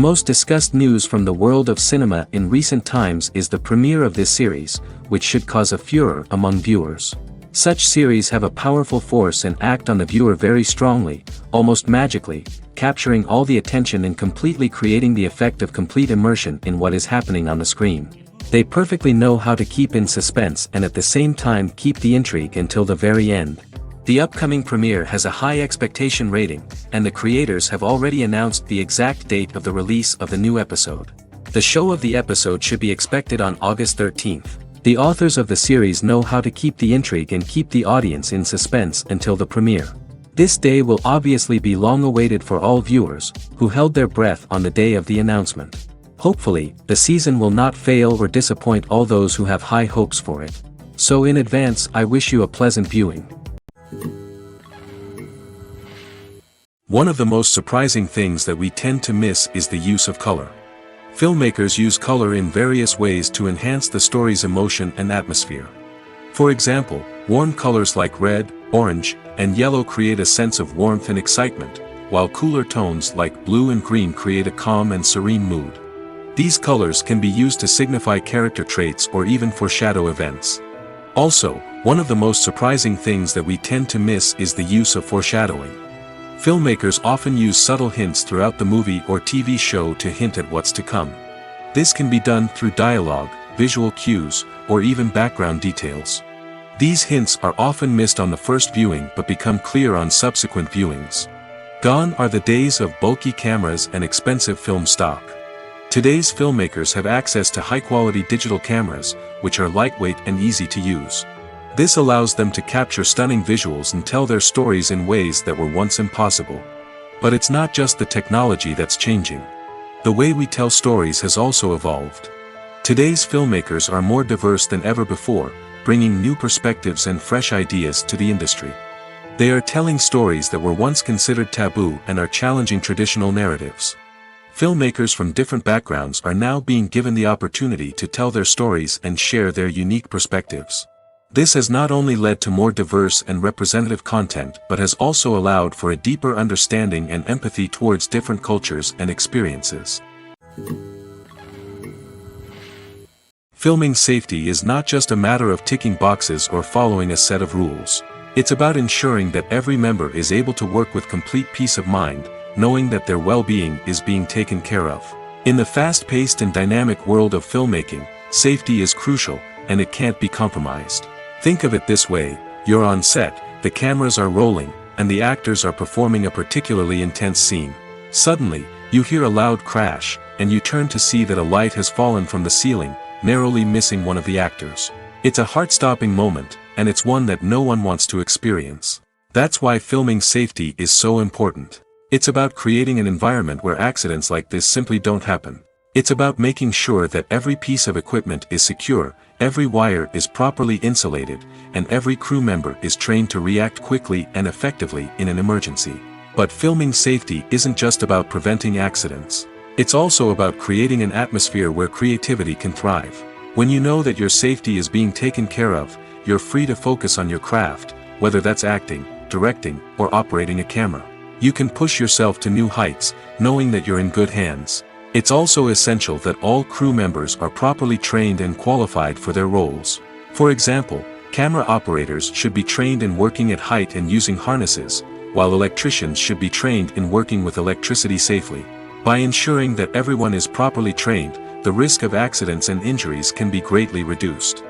most discussed news from the world of cinema in recent times is the premiere of this series, which should cause a furor among viewers. Such series have a powerful force and act on the viewer very strongly, almost magically, capturing all the attention and completely creating the effect of complete immersion in what is happening on the screen. They perfectly know how to keep in suspense and at the same time keep the intrigue until the very end. The upcoming premiere has a high expectation rating, and the creators have already announced the exact date of the release of the new episode. The show of the episode should be expected on August 13th. The authors of the series know how to keep the intrigue and keep the audience in suspense until the premiere. This day will obviously be long awaited for all viewers, who held their breath on the day of the announcement. Hopefully, the season will not fail or disappoint all those who have high hopes for it. So in advance, I wish you a pleasant viewing. One of the most surprising things that we tend to miss is the use of color. Filmmakers use color in various ways to enhance the story's emotion and atmosphere. For example, warm colors like red, orange, and yellow create a sense of warmth and excitement, while cooler tones like blue and green create a calm and serene mood. These colors can be used to signify character traits or even foreshadow events. Also, one of the most surprising things that we tend to miss is the use of foreshadowing. Filmmakers often use subtle hints throughout the movie or TV show to hint at what's to come. This can be done through dialogue, visual cues, or even background details. These hints are often missed on the first viewing but become clear on subsequent viewings. Gone are the days of bulky cameras and expensive film stock. Today's filmmakers have access to high-quality digital cameras, which are lightweight and easy to use. This allows them to capture stunning visuals and tell their stories in ways that were once impossible. But it's not just the technology that's changing. The way we tell stories has also evolved. Today's filmmakers are more diverse than ever before, bringing new perspectives and fresh ideas to the industry. They are telling stories that were once considered taboo and are challenging traditional narratives. Filmmakers from different backgrounds are now being given the opportunity to tell their stories and share their unique perspectives. This has not only led to more diverse and representative content but has also allowed for a deeper understanding and empathy towards different cultures and experiences. Filming safety is not just a matter of ticking boxes or following a set of rules. It's about ensuring that every member is able to work with complete peace of mind, knowing that their well-being is being taken care of. In the fast-paced and dynamic world of filmmaking, safety is crucial, and it can't be compromised. Think of it this way: you're on set, the cameras are rolling, and the actors are performing a particularly intense scene. Suddenly, you hear a loud crash, and you turn to see that a light has fallen from the ceiling, narrowly missing one of the actors. It's a heart-stopping moment, and it's one that no one wants to experience. That's why filming safety is so important. It's about creating an environment where accidents like this simply don't happen. It's about making sure that every piece of equipment is secure, every wire is properly insulated, and every crew member is trained to react quickly and effectively in an emergency. But filming safety isn't just about preventing accidents. It's also about creating an atmosphere where creativity can thrive. When you know that your safety is being taken care of, you're free to focus on your craft, whether that's acting, directing, or operating a camera. You can push yourself to new heights, knowing that you're in good hands. It's also essential that all crew members are properly trained and qualified for their roles. For example, camera operators should be trained in working at height and using harnesses, while electricians should be trained in working with electricity safely. By ensuring that everyone is properly trained, the risk of accidents and injuries can be greatly reduced.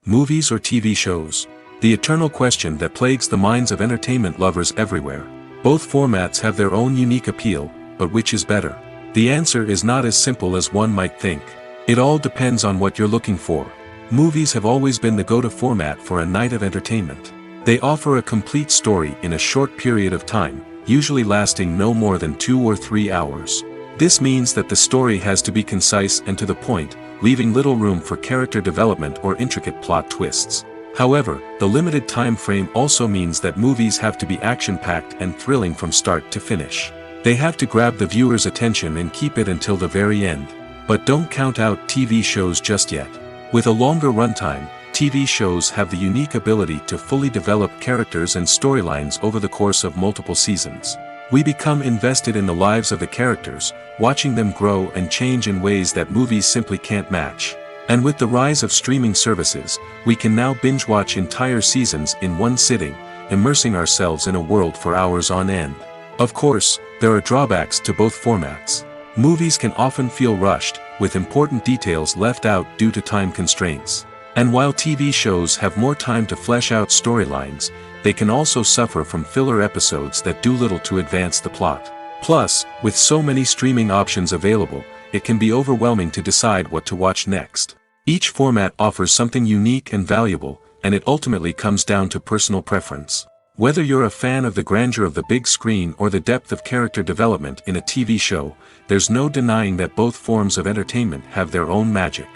Movies or TV shows? The eternal question that plagues the minds of entertainment lovers everywhere. Both formats have their own unique appeal, but which is better? The answer is not as simple as one might think. It all depends on what you're looking for. Movies have always been the go-to format for a night of entertainment. They offer a complete story in a short period of time, usually lasting no more than 2 or 3 hours. This means that the story has to be concise and to the point, leaving little room for character development or intricate plot twists. However, the limited time frame also means that movies have to be action-packed and thrilling from start to finish. They have to grab the viewer's attention and keep it until the very end. But don't count out TV shows just yet. With a longer runtime, TV shows have the unique ability to fully develop characters and storylines over the course of multiple seasons. We become invested in the lives of the characters, watching them grow and change in ways that movies simply can't match. And with the rise of streaming services, we can now binge-watch entire seasons in one sitting, immersing ourselves in a world for hours on end. Of course, there are drawbacks to both formats. Movies can often feel rushed, with important details left out due to time constraints. And while TV shows have more time to flesh out storylines, they can also suffer from filler episodes that do little to advance the plot. Plus, with so many streaming options available, it can be overwhelming to decide what to watch next. Each format offers something unique and valuable, and it ultimately comes down to personal preference. Whether you're a fan of the grandeur of the big screen or the depth of character development in a TV show, there's no denying that both forms of entertainment have their own magic.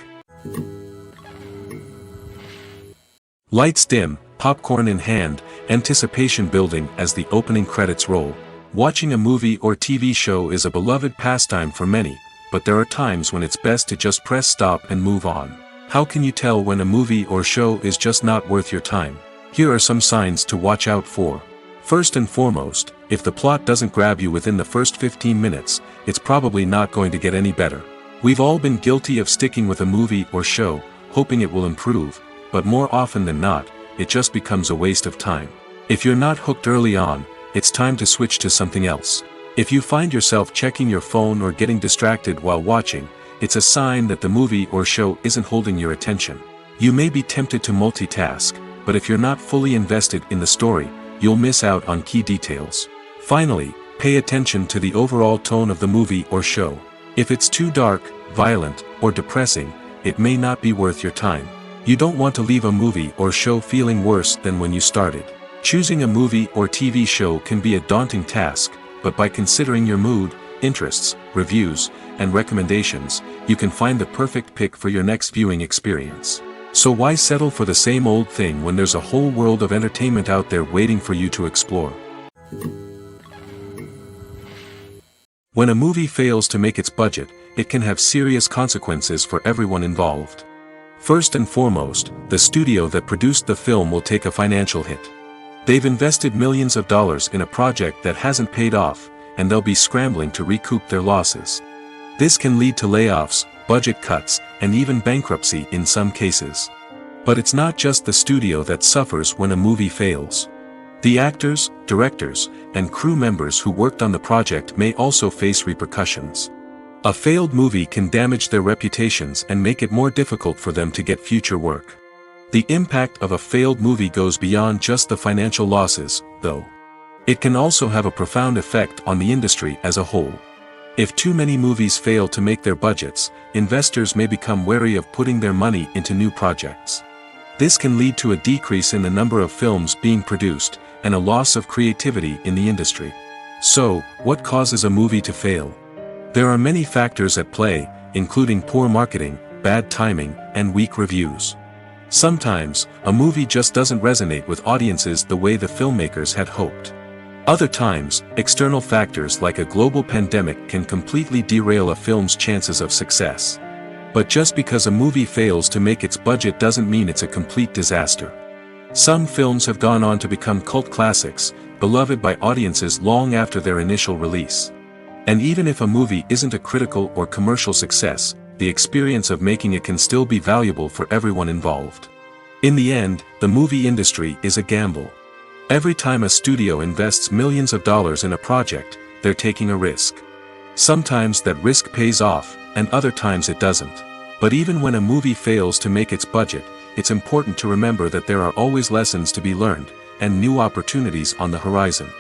Lights dim, popcorn in hand, anticipation building as the opening credits roll. Watching a movie or TV show is a beloved pastime for many, but there are times when it's best to just press stop and move on. How can you tell when a movie or show is just not worth your time? Here are some signs to watch out for. First and foremost, if the plot doesn't grab you within the first 15 minutes, it's probably not going to get any better. We've all been guilty of sticking with a movie or show, hoping it will improve, but more often than not, it just becomes a waste of time. If you're not hooked early on, it's time to switch to something else. If you find yourself checking your phone or getting distracted while watching, it's a sign that the movie or show isn't holding your attention. You may be tempted to multitask, but if you're not fully invested in the story, you'll miss out on key details. Finally, pay attention to the overall tone of the movie or show. If it's too dark, violent, or depressing, it may not be worth your time. You don't want to leave a movie or show feeling worse than when you started. Choosing a movie or TV show can be a daunting task, but by considering your mood, interests, reviews, and recommendations, you can find the perfect pick for your next viewing experience. So why settle for the same old thing when there's a whole world of entertainment out there waiting for you to explore? When a movie fails to make its budget, it can have serious consequences for everyone involved. First and foremost, the studio that produced the film will take a financial hit. They've invested millions of dollars in a project that hasn't paid off, and they'll be scrambling to recoup their losses. This can lead to layoffs, budget cuts, and even bankruptcy in some cases. But it's not just the studio that suffers when a movie fails. The actors, directors, and crew members who worked on the project may also face repercussions. A failed movie can damage their reputations and make it more difficult for them to get future work. The impact of a failed movie goes beyond just the financial losses, though. It can also have a profound effect on the industry as a whole. If too many movies fail to make their budgets, investors may become wary of putting their money into new projects. This can lead to a decrease in the number of films being produced, and a loss of creativity in the industry. So, what causes a movie to fail? There are many factors at play, including poor marketing, bad timing, and weak reviews. Sometimes, a movie just doesn't resonate with audiences the way the filmmakers had hoped. Other times, external factors like a global pandemic can completely derail a film's chances of success. But just because a movie fails to make its budget doesn't mean it's a complete disaster. Some films have gone on to become cult classics, beloved by audiences long after their initial release. And even if a movie isn't a critical or commercial success, the experience of making it can still be valuable for everyone involved. In the end, the movie industry is a gamble. Every time a studio invests millions of dollars in a project, they're taking a risk. Sometimes that risk pays off, and other times it doesn't. But even when a movie fails to make its budget, it's important to remember that there are always lessons to be learned, and new opportunities on the horizon.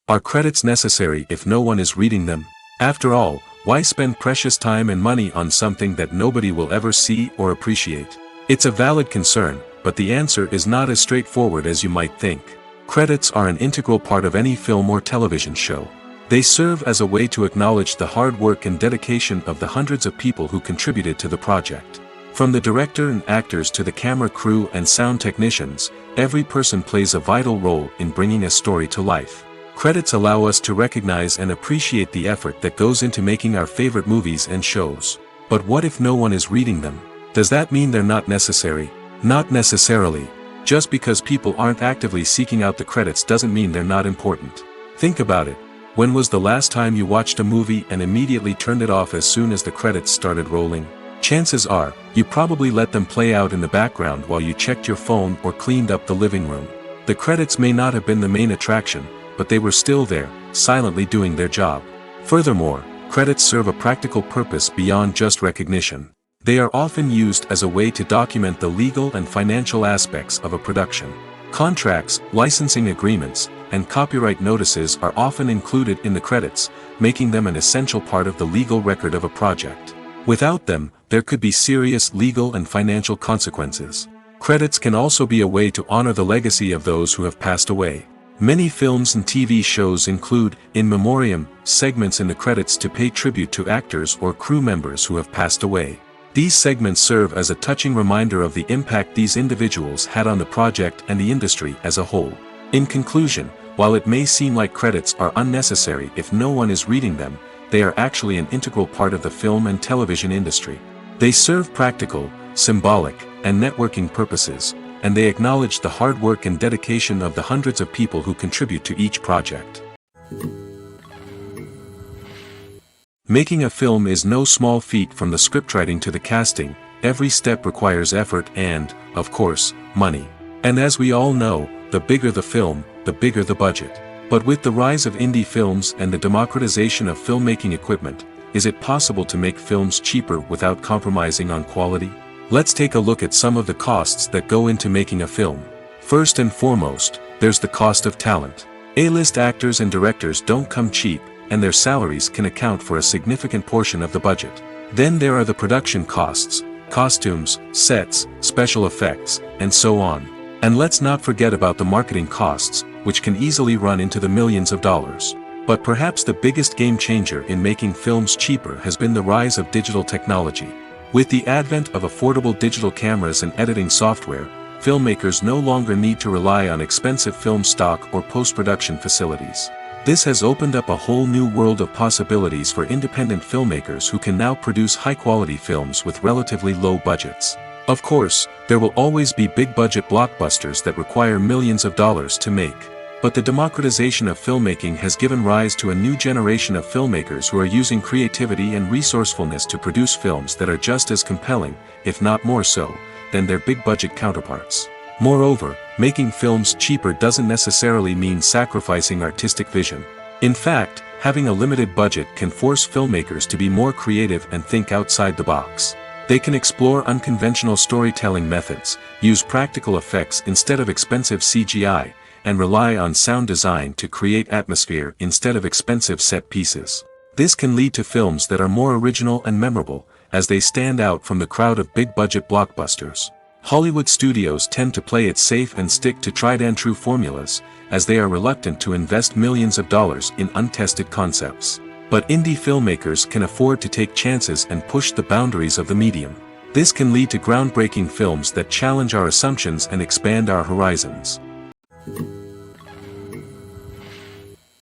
Are credits necessary if no one is reading them? After all, why spend precious time and money on something that nobody will ever see or appreciate? It's a valid concern, but the answer is not as straightforward as you might think. Credits are an integral part of any film or television show. They serve as a way to acknowledge the hard work and dedication of the hundreds of people who contributed to the project. From the director and actors to the camera crew and sound technicians, every person plays a vital role in bringing a story to life. Credits allow us to recognize and appreciate the effort that goes into making our favorite movies and shows. But what if no one is reading them? Does that mean they're not necessary? Not necessarily. Just because people aren't actively seeking out the credits doesn't mean they're not important. Think about it. When was the last time you watched a movie and immediately turned it off as soon as the credits started rolling? Chances are, you probably let them play out in the background while you checked your phone or cleaned up the living room. The credits may not have been the main attraction, but they were still there, silently doing their job. Furthermore, credits serve a practical purpose beyond just recognition. They are often used as a way to document the legal and financial aspects of a production. Contracts, licensing agreements, and copyright notices are often included in the credits, making them an essential part of the legal record of a project. Without them, there could be serious legal and financial consequences. Credits can also be a way to honor the legacy of those who have passed away. Many films and TV shows include, in memoriam, segments in the credits to pay tribute to actors or crew members who have passed away. These segments serve as a touching reminder of the impact these individuals had on the project and the industry as a whole. In conclusion, while it may seem like credits are unnecessary if no one is reading them, they are actually an integral part of the film and television industry. They serve practical, symbolic, and networking purposes, and they acknowledge the hard work and dedication of the hundreds of people who contribute to each project. Making a film is no small feat. From the scriptwriting to the casting, every step requires effort and, of course, money. And as we all know, the bigger the film, the bigger the budget. But with the rise of indie films and the democratization of filmmaking equipment, is it possible to make films cheaper without compromising on quality? Let's take a look at some of the costs that go into making a film. First and foremost, there's the cost of talent. A-list actors and directors don't come cheap, and their salaries can account for a significant portion of the budget. Then there are the production costs, costumes, sets, special effects, and so on. And let's not forget about the marketing costs, which can easily run into the millions of dollars. But perhaps the biggest game changer in making films cheaper has been the rise of digital technology. With the advent of affordable digital cameras and editing software, filmmakers no longer need to rely on expensive film stock or post-production facilities. This has opened up a whole new world of possibilities for independent filmmakers who can now produce high-quality films with relatively low budgets. Of course, there will always be big-budget blockbusters that require millions of dollars to make. But the democratization of filmmaking has given rise to a new generation of filmmakers who are using creativity and resourcefulness to produce films that are just as compelling, if not more so, than their big-budget counterparts. Moreover, making films cheaper doesn't necessarily mean sacrificing artistic vision. In fact, having a limited budget can force filmmakers to be more creative and think outside the box. They can explore unconventional storytelling methods, use practical effects instead of expensive CGI, and rely on sound design to create atmosphere instead of expensive set pieces. This can lead to films that are more original and memorable, as they stand out from the crowd of big-budget blockbusters. Hollywood studios tend to play it safe and stick to tried-and-true formulas, as they are reluctant to invest millions of dollars in untested concepts. But indie filmmakers can afford to take chances and push the boundaries of the medium. This can lead to groundbreaking films that challenge our assumptions and expand our horizons.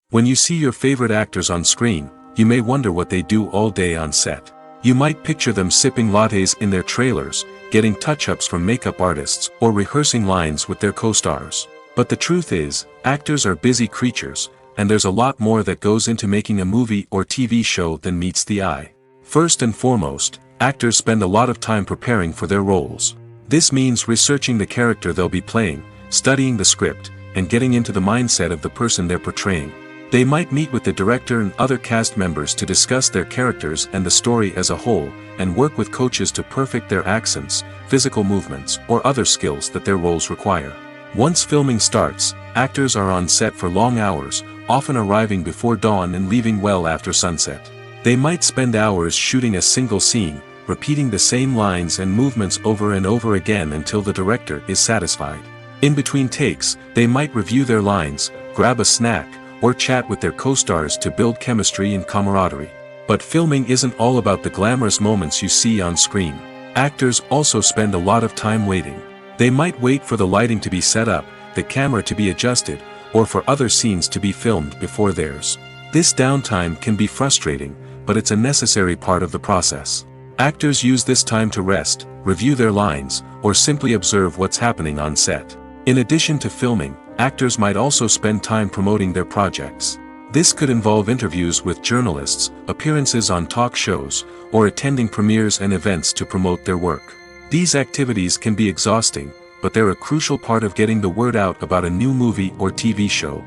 When you see your favorite actors on screen, you may wonder what they do all day on set. You might picture them sipping lattes in their trailers, getting touch-ups from makeup artists, or rehearsing lines with their co-stars. But the truth is, actors are busy creatures, and there's a lot more that goes into making a movie or TV show than meets the eye. First and foremost, actors spend a lot of time preparing for their roles. This means researching the character they'll be playing, studying the script, and getting into the mindset of the person they're portraying. They might meet with the director and other cast members to discuss their characters and the story as a whole, and work with coaches to perfect their accents, physical movements, or other skills that their roles require. Once filming starts, actors are on set for long hours, often arriving before dawn and leaving well after sunset. They might spend hours shooting a single scene, repeating the same lines and movements over and over again until the director is satisfied. In between takes, they might review their lines, grab a snack, or chat with their co-stars to build chemistry and camaraderie. But filming isn't all about the glamorous moments you see on screen. Actors also spend a lot of time waiting. They might wait for the lighting to be set up, the camera to be adjusted, or for other scenes to be filmed before theirs. This downtime can be frustrating, but it's a necessary part of the process. Actors use this time to rest, review their lines, or simply observe what's happening on set. In addition to filming, actors might also spend time promoting their projects. This could involve interviews with journalists, appearances on talk shows, or attending premieres and events to promote their work. These activities can be exhausting, but they're a crucial part of getting the word out about a new movie or TV show.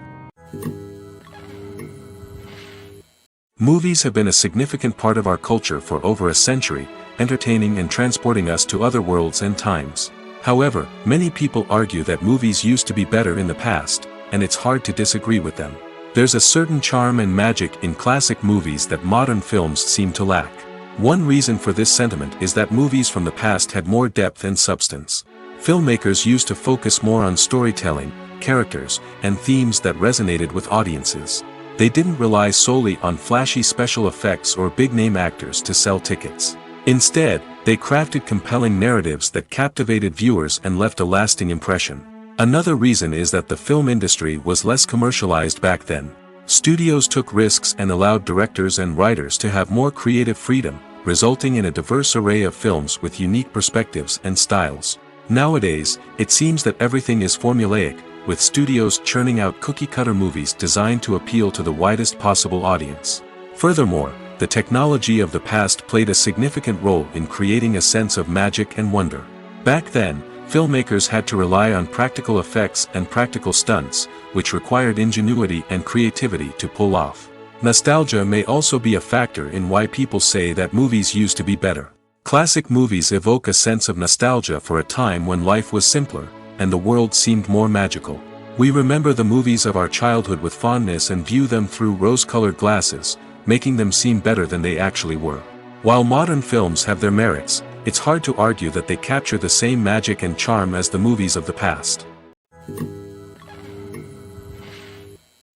Movies have been a significant part of our culture for over a century, entertaining and transporting us to other worlds and times. However, many people argue that movies used to be better in the past, and it's hard to disagree with them. There's a certain charm and magic in classic movies that modern films seem to lack. One reason for this sentiment is that movies from the past had more depth and substance. Filmmakers used to focus more on storytelling, characters, and themes that resonated with audiences. They didn't rely solely on flashy special effects or big-name actors to sell tickets. Instead, they crafted compelling narratives that captivated viewers and left a lasting impression. Another reason is that the film industry was less commercialized back then. Studios took risks and allowed directors and writers to have more creative freedom, resulting in a diverse array of films with unique perspectives and styles. Nowadays, it seems that everything is formulaic, with studios churning out cookie-cutter movies designed to appeal to the widest possible audience. Furthermore, the technology of the past played a significant role in creating a sense of magic and wonder. Back then, filmmakers had to rely on practical effects and practical stunts, which required ingenuity and creativity to pull off. Nostalgia may also be a factor in why people say that movies used to be better. Classic movies evoke a sense of nostalgia for a time when life was simpler, and the world seemed more magical. We remember the movies of our childhood with fondness and view them through rose-colored glasses, making them seem better than they actually were. While modern films have their merits, it's hard to argue that they capture the same magic and charm as the movies of the past.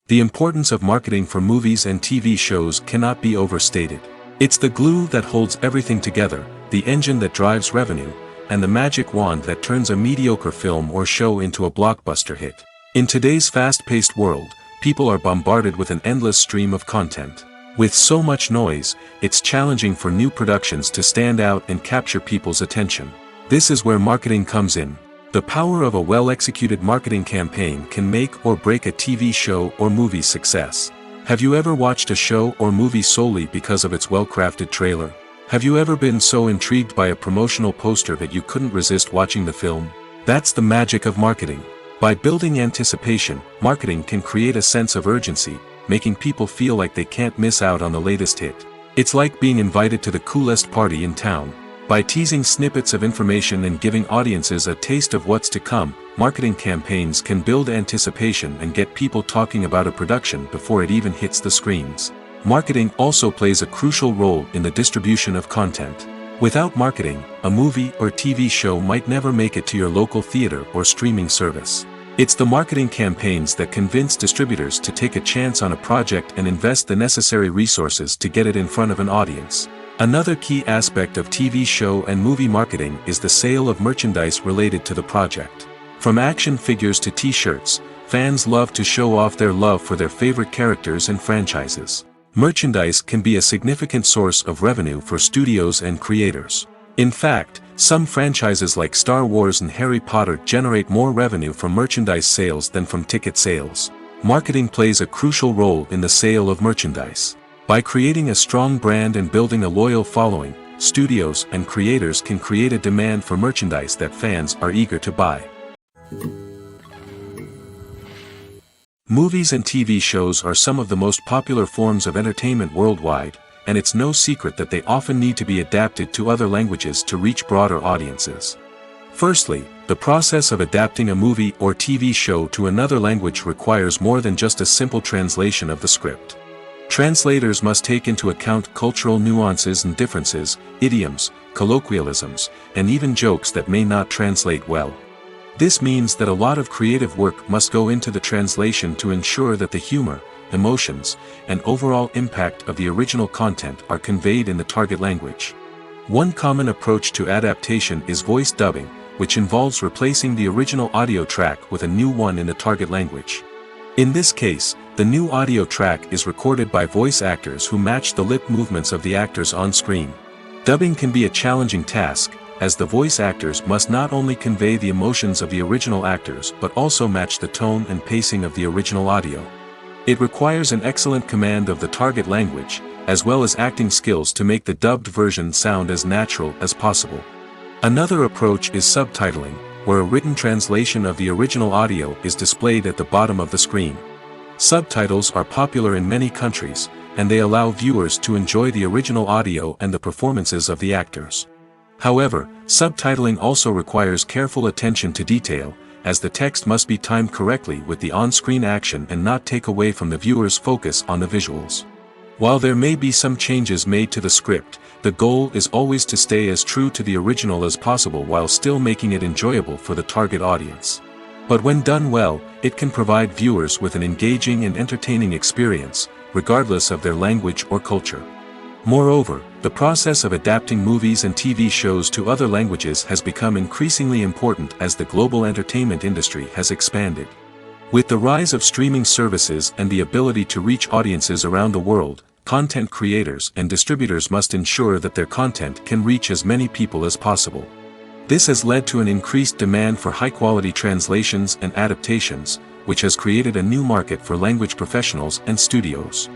The importance of marketing for movies and TV shows cannot be overstated. It's the glue that holds everything together, the engine that drives revenue, and the magic wand that turns a mediocre film or show into a blockbuster hit. In today's fast-paced world, people are bombarded with an endless stream of content. With so much noise, it's challenging for new productions to stand out and capture people's attention. This is where marketing comes in. The power of a well-executed marketing campaign can make or break a TV show or movie's success. Have you ever watched a show or movie solely because of its well-crafted trailer? Have you ever been so intrigued by a promotional poster that you couldn't resist watching the film? That's the magic of marketing. By building anticipation, marketing can create a sense of urgency, making people feel like they can't miss out on the latest hit. It's like being invited to the coolest party in town. By teasing snippets of information and giving audiences a taste of what's to come, marketing campaigns can build anticipation and get people talking about a production before it even hits the screens. Marketing also plays a crucial role in the distribution of content. Without marketing, a movie or TV show might never make it to your local theater or streaming service. It's the marketing campaigns that convince distributors to take a chance on a project and invest the necessary resources to get it in front of an audience. Another key aspect of TV show and movie marketing is the sale of merchandise related to the project. From action figures to t-shirts, fans love to show off their love for their favorite characters and franchises. Merchandise can be a significant source of revenue for studios and creators. In fact, some franchises like Star Wars and Harry Potter generate more revenue from merchandise sales than from ticket sales. Marketing plays a crucial role in the sale of merchandise. By creating a strong brand and building a loyal following, studios and creators can create a demand for merchandise that fans are eager to buy. Movies and TV shows are some of the most popular forms of entertainment worldwide, and it's no secret that they often need to be adapted to other languages to reach broader audiences. Firstly, the process of adapting a movie or TV show to another language requires more than just a simple translation of the script. Translators must take into account cultural nuances and differences, idioms, colloquialisms, and even jokes that may not translate well. This means that a lot of creative work must go into the translation to ensure that the humor, emotions, and overall impact of the original content are conveyed in the target language. One common approach to adaptation is voice dubbing, which involves replacing the original audio track with a new one in the target language. In this case, the new audio track is recorded by voice actors who match the lip movements of the actors on screen. Dubbing can be a challenging task, as the voice actors must not only convey the emotions of the original actors but also match the tone and pacing of the original audio. It requires an excellent command of the target language, as well as acting skills to make the dubbed version sound as natural as possible. Another approach is subtitling, where a written translation of the original audio is displayed at the bottom of the screen. Subtitles are popular in many countries, and they allow viewers to enjoy the original audio and the performances of the actors. However, subtitling also requires careful attention to detail, as the text must be timed correctly with the on-screen action and not take away from the viewer's focus on the visuals. While there may be some changes made to the script, the goal is always to stay as true to the original as possible while still making it enjoyable for the target audience. But when done well, it can provide viewers with an engaging and entertaining experience, regardless of their language or culture. Moreover, the process of adapting movies and TV shows to other languages has become increasingly important as the global entertainment industry has expanded. With the rise of streaming services and the ability to reach audiences around the world, content creators and distributors must ensure that their content can reach as many people as possible. This has led to an increased demand for high-quality translations and adaptations, which has created a new market for language professionals and studios.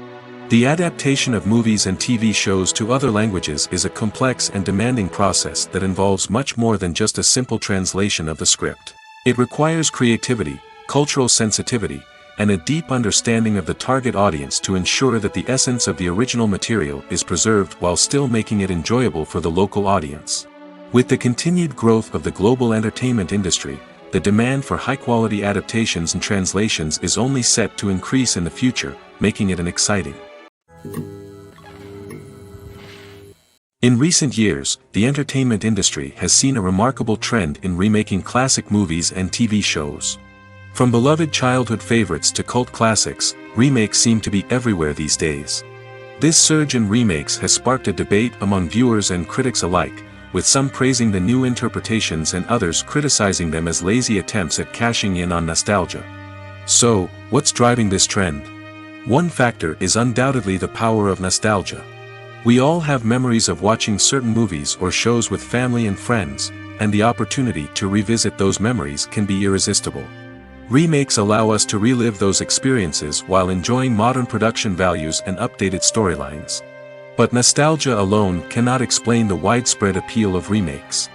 The adaptation of movies and TV shows to other languages is a complex and demanding process that involves much more than just a simple translation of the script. It requires creativity, cultural sensitivity, and a deep understanding of the target audience to ensure that the essence of the original material is preserved while still making it enjoyable for the local audience. With the continued growth of the global entertainment industry, the demand for high-quality adaptations and translations is only set to increase in the future, making it an exciting. In recent years, the entertainment industry has seen a remarkable trend in remaking classic movies and TV shows. From beloved childhood favorites to cult classics, remakes seem to be everywhere these days. This surge in remakes has sparked a debate among viewers and critics alike, with some praising the new interpretations and others criticizing them as lazy attempts at cashing in on nostalgia. So, what's driving this trend? One factor is undoubtedly the power of nostalgia. We all have memories of watching certain movies or shows with family and friends, and the opportunity to revisit those memories can be irresistible. Remakes allow us to relive those experiences while enjoying modern production values and updated storylines. But nostalgia alone cannot explain the widespread appeal of remakes.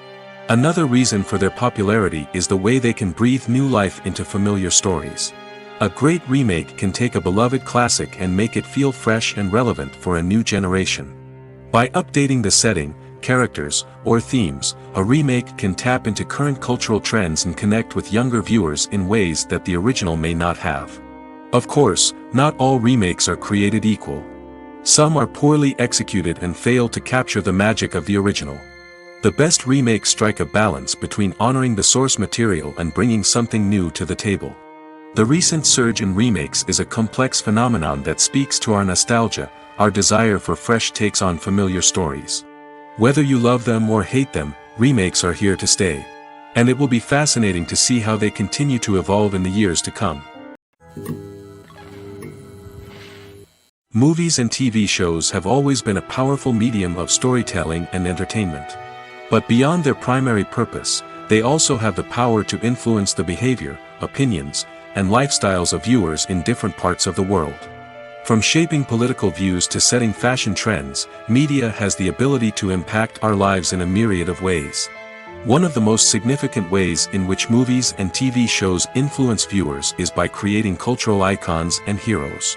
Another reason for their popularity is the way they can breathe new life into familiar stories. A great remake can take a beloved classic and make it feel fresh and relevant for a new generation. By updating the setting, characters, or themes, a remake can tap into current cultural trends and connect with younger viewers in ways that the original may not have. Of course, not all remakes are created equal. Some are poorly executed and fail to capture the magic of the original. The best remakes strike a balance between honoring the source material and bringing something new to the table. The recent surge in remakes is a complex phenomenon that speaks to our nostalgia, our desire for fresh takes on familiar stories. Whether you love them or hate them, remakes are here to stay. And it will be fascinating to see how they continue to evolve in the years to come. Movies and TV shows have always been a powerful medium of storytelling and entertainment. But beyond their primary purpose, they also have the power to influence the behavior, opinions, and lifestyles of viewers in different parts of the world. From shaping political views to setting fashion trends, media has the ability to impact our lives in a myriad of ways. One of the most significant ways in which movies and TV shows influence viewers is by creating cultural icons and heroes.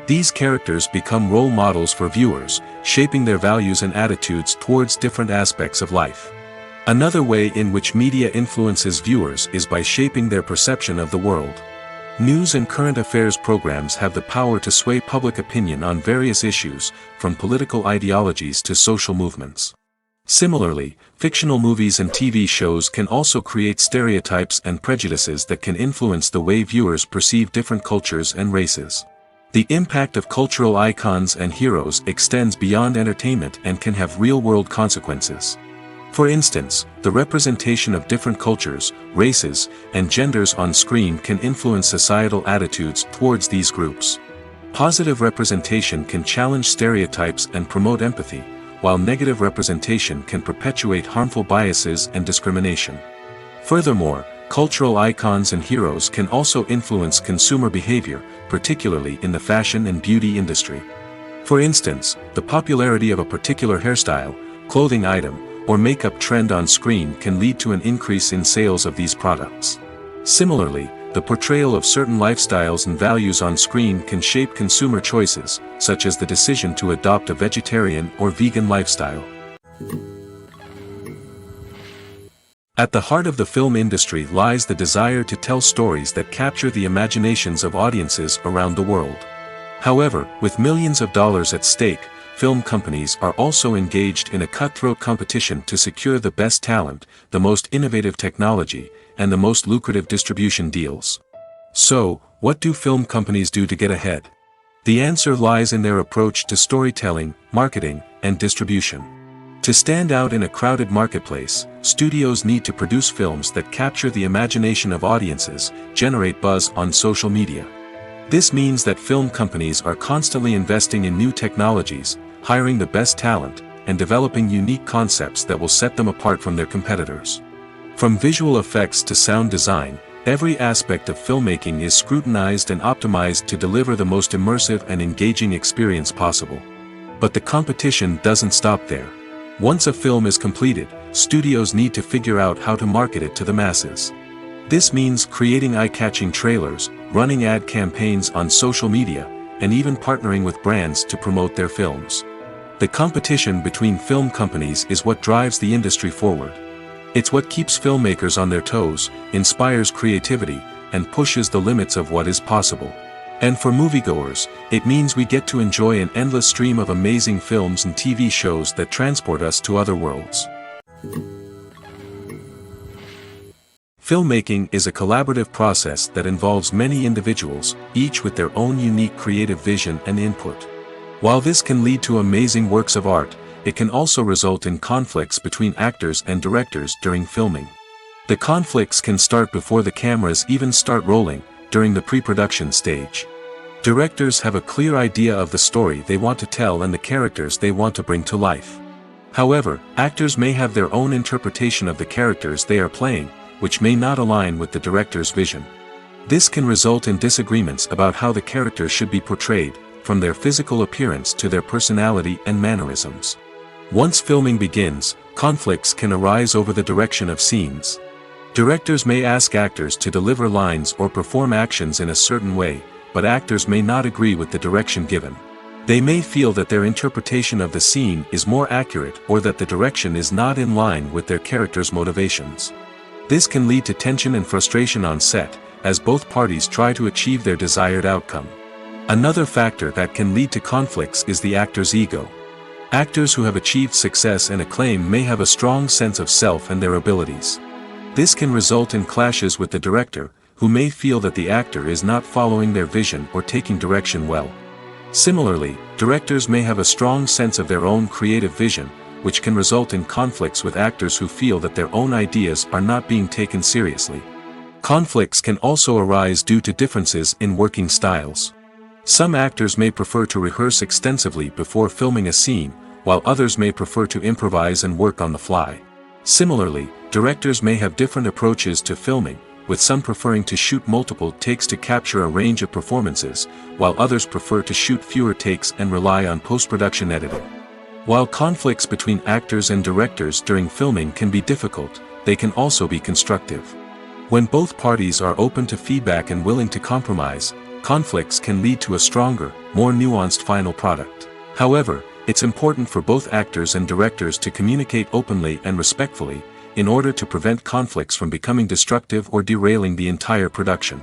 These characters become role models for viewers, shaping their values and attitudes towards different aspects of life. Another way in which media influences viewers is by shaping their perception of the world. News and current affairs programs have the power to sway public opinion on various issues, from political ideologies to social movements. Similarly, fictional movies and TV shows can also create stereotypes and prejudices that can influence the way viewers perceive different cultures and races. The impact of cultural icons and heroes extends beyond entertainment and can have real-world consequences. For instance, the representation of different cultures, races, and genders on screen can influence societal attitudes towards these groups. Positive representation can challenge stereotypes and promote empathy, while negative representation can perpetuate harmful biases and discrimination. Furthermore, cultural icons and heroes can also influence consumer behavior, particularly in the fashion and beauty industry. For instance, the popularity of a particular hairstyle, clothing item, or makeup trend on screen can lead to an increase in sales of these products. Similarly, the portrayal of certain lifestyles and values on screen can shape consumer choices, such as the decision to adopt a vegetarian or vegan lifestyle. At the heart of the film industry lies the desire to tell stories that capture the imaginations of audiences around the world. However, with millions of dollars at stake, film companies are also engaged in a cutthroat competition to secure the best talent, the most innovative technology, and the most lucrative distribution deals. So, what do film companies do to get ahead? The answer lies in their approach to storytelling, marketing, and distribution. To stand out in a crowded marketplace, studios need to produce films that capture the imagination of audiences, generate buzz on social media. This means that film companies are constantly investing in new technologies, hiring the best talent, and developing unique concepts that will set them apart from their competitors. From visual effects to sound design, every aspect of filmmaking is scrutinized and optimized to deliver the most immersive and engaging experience possible. But the competition doesn't stop there. Once a film is completed, studios need to figure out how to market it to the masses. This means creating eye-catching trailers, running ad campaigns on social media, and even partnering with brands to promote their films. The competition between film companies is what drives the industry forward. It's what keeps filmmakers on their toes, inspires creativity, and pushes the limits of what is possible. And for moviegoers, it means we get to enjoy an endless stream of amazing films and TV shows that transport us to other worlds. Filmmaking is a collaborative process that involves many individuals, each with their own unique creative vision and input. While this can lead to amazing works of art, it can also result in conflicts between actors and directors during filming. The conflicts can start before the cameras even start rolling, during the pre-production stage. Directors have a clear idea of the story they want to tell and the characters they want to bring to life. However, actors may have their own interpretation of the characters they are playing, which may not align with the director's vision. This can result in disagreements about how the characters should be portrayed, from their physical appearance to their personality and mannerisms. Once filming begins, conflicts can arise over the direction of scenes. Directors may ask actors to deliver lines or perform actions in a certain way, but actors may not agree with the direction given. They may feel that their interpretation of the scene is more accurate or that the direction is not in line with their character's motivations. This can lead to tension and frustration on set, as both parties try to achieve their desired outcome. Another factor that can lead to conflicts is the actor's ego. Actors who have achieved success and acclaim may have a strong sense of self and their abilities. This can result in clashes with the director, who may feel that the actor is not following their vision or taking direction well. Similarly, directors may have a strong sense of their own creative vision, which can result in conflicts with actors who feel that their own ideas are not being taken seriously. Conflicts can also arise due to differences in working styles. Some actors may prefer to rehearse extensively before filming a scene, while others may prefer to improvise and work on the fly. Similarly, directors may have different approaches to filming, with some preferring to shoot multiple takes to capture a range of performances, while others prefer to shoot fewer takes and rely on post-production editing. While conflicts between actors and directors during filming can be difficult, they can also be constructive. When both parties are open to feedback and willing to compromise, conflicts can lead to a stronger, more nuanced final product. However, it's important for both actors and directors to communicate openly and respectfully, in order to prevent conflicts from becoming destructive or derailing the entire production.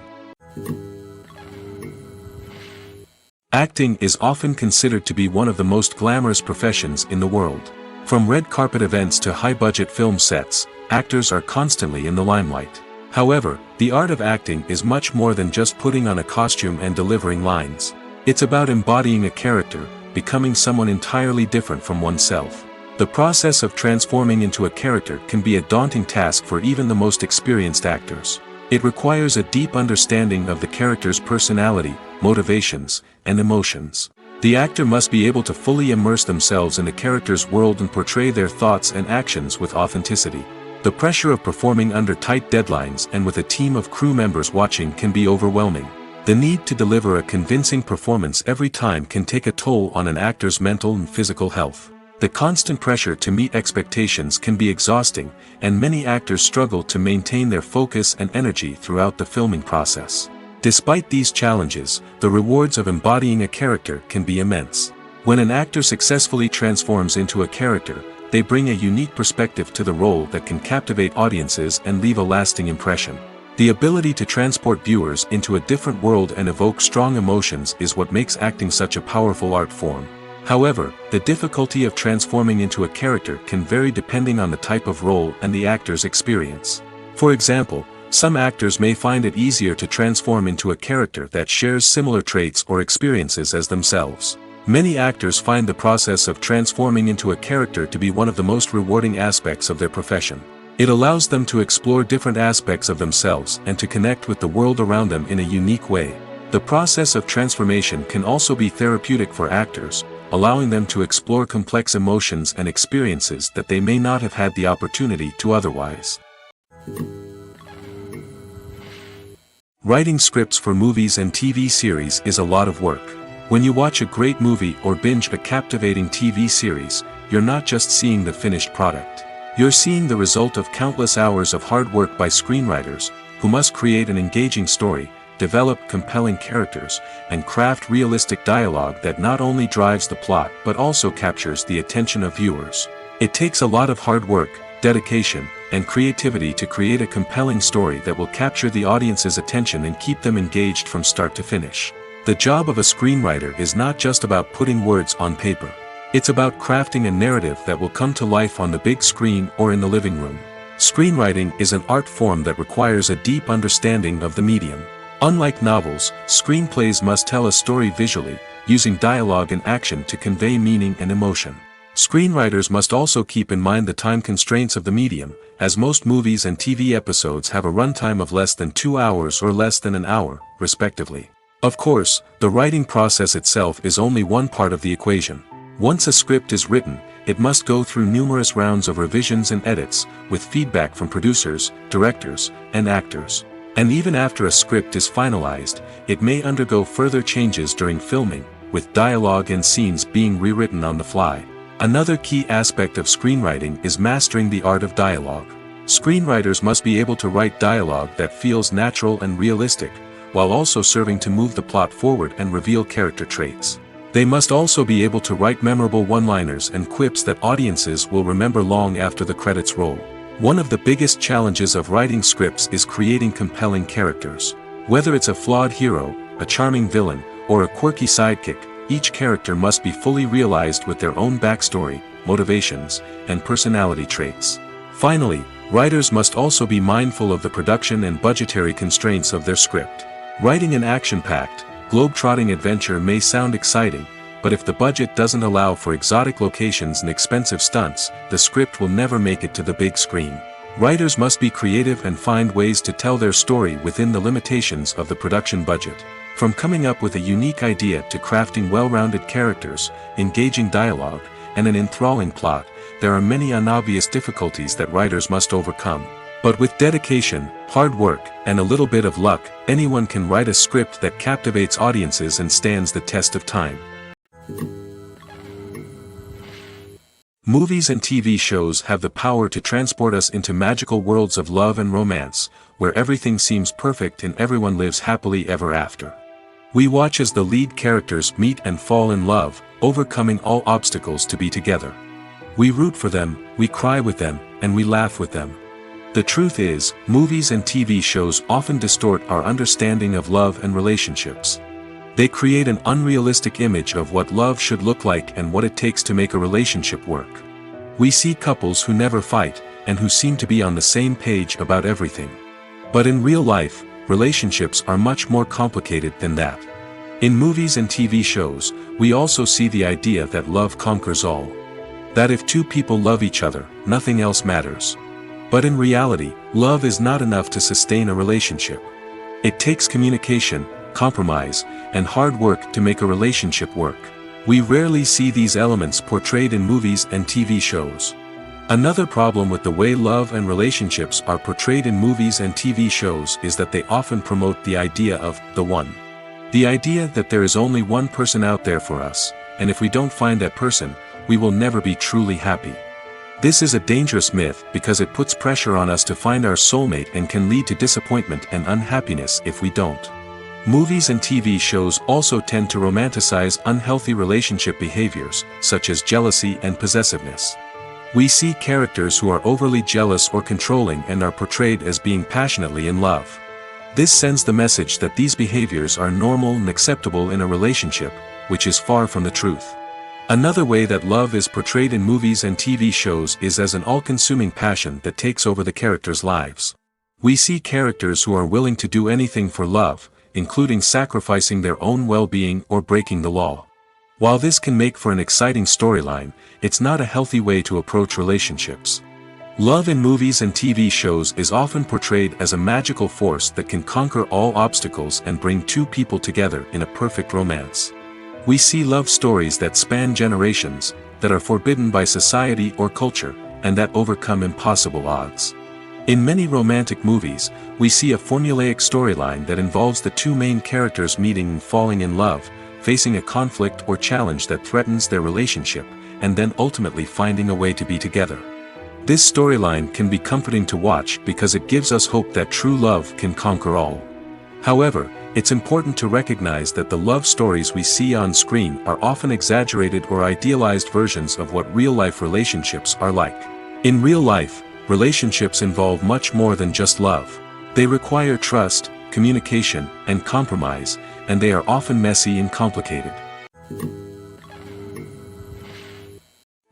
Acting is often considered to be one of the most glamorous professions in the world. From red carpet events to high-budget film sets, actors are constantly in the limelight. However, the art of acting is much more than just putting on a costume and delivering lines. It's about embodying a character, becoming someone entirely different from oneself. The process of transforming into a character can be a daunting task for even the most experienced actors. It requires a deep understanding of the character's personality, motivations, and emotions. The actor must be able to fully immerse themselves in the character's world and portray their thoughts and actions with authenticity. The pressure of performing under tight deadlines and with a team of crew members watching can be overwhelming. The need to deliver a convincing performance every time can take a toll on an actor's mental and physical health. The constant pressure to meet expectations can be exhausting, and many actors struggle to maintain their focus and energy throughout the filming process. Despite these challenges, the rewards of embodying a character can be immense. When an actor successfully transforms into a character, they bring a unique perspective to the role that can captivate audiences and leave a lasting impression. The ability to transport viewers into a different world and evoke strong emotions is what makes acting such a powerful art form. However, the difficulty of transforming into a character can vary depending on the type of role and the actor's experience. For example, some actors may find it easier to transform into a character that shares similar traits or experiences as themselves. Many actors find the process of transforming into a character to be one of the most rewarding aspects of their profession. It allows them to explore different aspects of themselves and to connect with the world around them in a unique way. The process of transformation can also be therapeutic for actors, allowing them to explore complex emotions and experiences that they may not have had the opportunity to otherwise. Writing scripts for movies and TV series is a lot of work. When you watch a great movie or binge a captivating TV series, you're not just seeing the finished product. You're seeing the result of countless hours of hard work by screenwriters, who must create an engaging story, develop compelling characters, and craft realistic dialogue that not only drives the plot but also captures the attention of viewers. It takes a lot of hard work, dedication, and creativity to create a compelling story that will capture the audience's attention and keep them engaged from start to finish. The job of a screenwriter is not just about putting words on paper. It's about crafting a narrative that will come to life on the big screen or in the living room. Screenwriting is an art form that requires a deep understanding of the medium. Unlike novels, screenplays must tell a story visually, using dialogue and action to convey meaning and emotion. Screenwriters must also keep in mind the time constraints of the medium, as most movies and TV episodes have a runtime of less than 2 hours or less than an hour, respectively. Of course, the writing process itself is only one part of the equation. Once a script is written, it must go through numerous rounds of revisions and edits, with feedback from producers, directors, and actors. And even after a script is finalized, it may undergo further changes during filming, with dialogue and scenes being rewritten on the fly. Another key aspect of screenwriting is mastering the art of dialogue. Screenwriters must be able to write dialogue that feels natural and realistic, while also serving to move the plot forward and reveal character traits. They must also be able to write memorable one-liners and quips that audiences will remember long after the credits roll. One of the biggest challenges of writing scripts is creating compelling characters. Whether it's a flawed hero, a charming villain, or a quirky sidekick, each character must be fully realized with their own backstory, motivations, and personality traits. Finally, writers must also be mindful of the production and budgetary constraints of their script. Writing an action-packed, globe-trotting adventure may sound exciting, but if the budget doesn't allow for exotic locations and expensive stunts, the script will never make it to the big screen. Writers must be creative and find ways to tell their story within the limitations of the production budget. From coming up with a unique idea to crafting well-rounded characters, engaging dialogue, and an enthralling plot, there are many unobvious difficulties that writers must overcome. But with dedication, hard work, and a little bit of luck, anyone can write a script that captivates audiences and stands the test of time. Movies and TV shows have the power to transport us into magical worlds of love and romance, where everything seems perfect and everyone lives happily ever after. We watch as the lead characters meet and fall in love, overcoming all obstacles to be together. We root for them, we cry with them, and we laugh with them. The truth is, movies and TV shows often distort our understanding of love and relationships. They create an unrealistic image of what love should look like and what it takes to make a relationship work. We see couples who never fight, and who seem to be on the same page about everything. But in real life, relationships are much more complicated than that. In movies and TV shows, we also see the idea that love conquers all. That if two people love each other, nothing else matters. But in reality, love is not enough to sustain a relationship. It takes communication, compromise, and hard work to make a relationship work. We rarely see these elements portrayed in movies and TV shows. Another problem with the way love and relationships are portrayed in movies and TV shows is that they often promote the idea of the one. The idea that there is only one person out there for us, and if we don't find that person, we will never be truly happy. This is a dangerous myth because it puts pressure on us to find our soulmate and can lead to disappointment and unhappiness if we don't. Movies and TV shows also tend to romanticize unhealthy relationship behaviors, such as jealousy and possessiveness. We see characters who are overly jealous or controlling and are portrayed as being passionately in love. This sends the message that these behaviors are normal and acceptable in a relationship, which is far from the truth. Another way that love is portrayed in movies and TV shows is as an all-consuming passion that takes over the characters' lives. We see characters who are willing to do anything for love, including sacrificing their own well-being or breaking the law. While this can make for an exciting storyline, it's not a healthy way to approach relationships. Love in movies and TV shows is often portrayed as a magical force that can conquer all obstacles and bring two people together in a perfect romance. We see love stories that span generations, that are forbidden by society or culture, and that overcome impossible odds. In many romantic movies, we see a formulaic storyline that involves the two main characters meeting and falling in love, facing a conflict or challenge that threatens their relationship, and then ultimately finding a way to be together. This storyline can be comforting to watch because it gives us hope that true love can conquer all. However, it's important to recognize that the love stories we see on screen are often exaggerated or idealized versions of what real-life relationships are like. In real life, relationships involve much more than just love. They require trust, communication, and compromise, and they are often messy and complicated.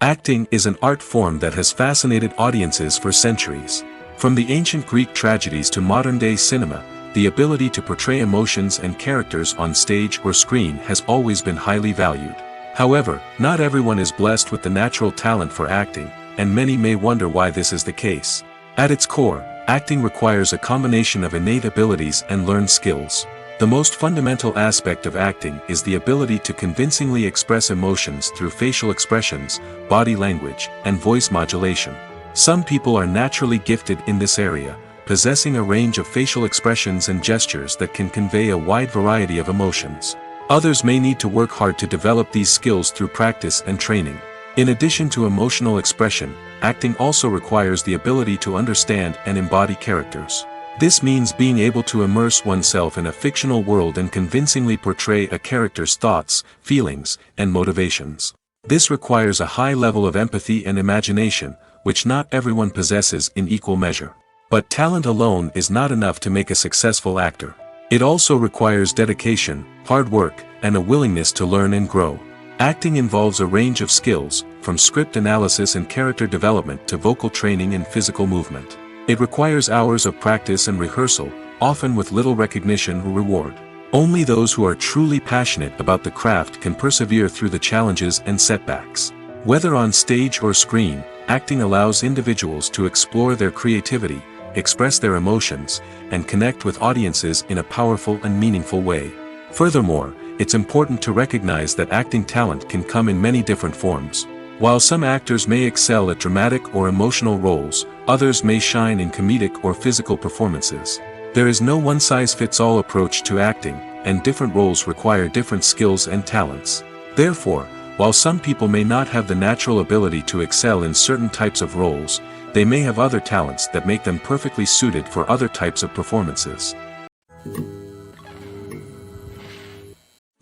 Acting is an art form that has fascinated audiences for centuries. From the ancient Greek tragedies to modern-day cinema, the ability to portray emotions and characters on stage or screen has always been highly valued. However, not everyone is blessed with the natural talent for acting, and many may wonder why this is the case. At its core, acting requires a combination of innate abilities and learned skills. The most fundamental aspect of acting is the ability to convincingly express emotions through facial expressions, body language, and voice modulation. Some people are naturally gifted in this area, possessing a range of facial expressions and gestures that can convey a wide variety of emotions. Others may need to work hard to develop these skills through practice and training. In addition to emotional expression, acting also requires the ability to understand and embody characters. This means being able to immerse oneself in a fictional world and convincingly portray a character's thoughts, feelings, and motivations. This requires a high level of empathy and imagination, which not everyone possesses in equal measure. But talent alone is not enough to make a successful actor. It also requires dedication, hard work, and a willingness to learn and grow. Acting involves a range of skills, from script analysis and character development to vocal training and physical movement. It requires hours of practice and rehearsal, often with little recognition or reward. Only those who are truly passionate about the craft can persevere through the challenges and setbacks. Whether on stage or screen, acting allows individuals to explore their creativity, express their emotions, and connect with audiences in a powerful and meaningful way. Furthermore, it's important to recognize that acting talent can come in many different forms. While some actors may excel at dramatic or emotional roles, others may shine in comedic or physical performances. There is no one-size-fits-all approach to acting, and different roles require different skills and talents. Therefore, while some people may not have the natural ability to excel in certain types of roles, they may have other talents that make them perfectly suited for other types of performances.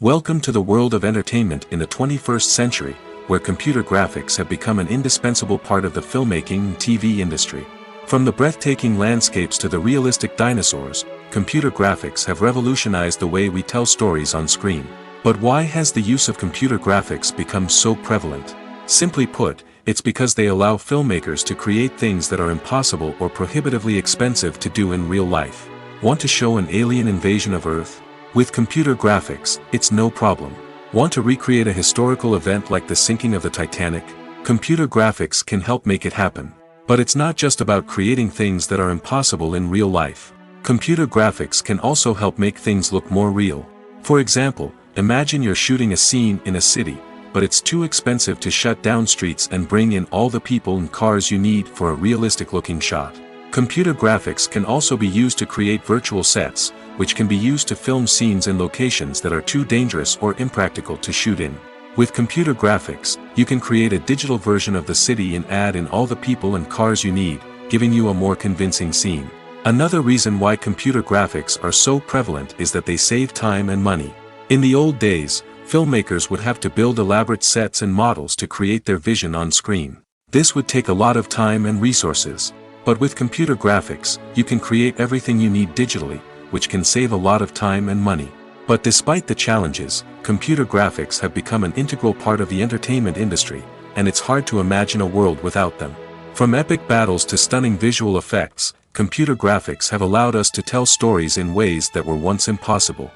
Welcome to the world of entertainment in the 21st century, where computer graphics have become an indispensable part of the filmmaking and TV industry. From the breathtaking landscapes to the realistic dinosaurs, computer graphics have revolutionized the way we tell stories on screen. But why has the use of computer graphics become so prevalent? Simply put, it's because they allow filmmakers to create things that are impossible or prohibitively expensive to do in real life. Want to show an alien invasion of Earth? With computer graphics, it's no problem. Want to recreate a historical event like the sinking of the Titanic? Computer graphics can help make it happen. But it's not just about creating things that are impossible in real life. Computer graphics can also help make things look more real. For example, imagine you're shooting a scene in a city, but it's too expensive to shut down streets and bring in all the people and cars you need for a realistic-looking shot. Computer graphics can also be used to create virtual sets, which can be used to film scenes in locations that are too dangerous or impractical to shoot in. With computer graphics, you can create a digital version of the city and add in all the people and cars you need, giving you a more convincing scene. Another reason why computer graphics are so prevalent is that they save time and money. In the old days, filmmakers would have to build elaborate sets and models to create their vision on screen. This would take a lot of time and resources. But with computer graphics, you can create everything you need digitally, which can save a lot of time and money. But despite the challenges, computer graphics have become an integral part of the entertainment industry, and it's hard to imagine a world without them. From epic battles to stunning visual effects, computer graphics have allowed us to tell stories in ways that were once impossible.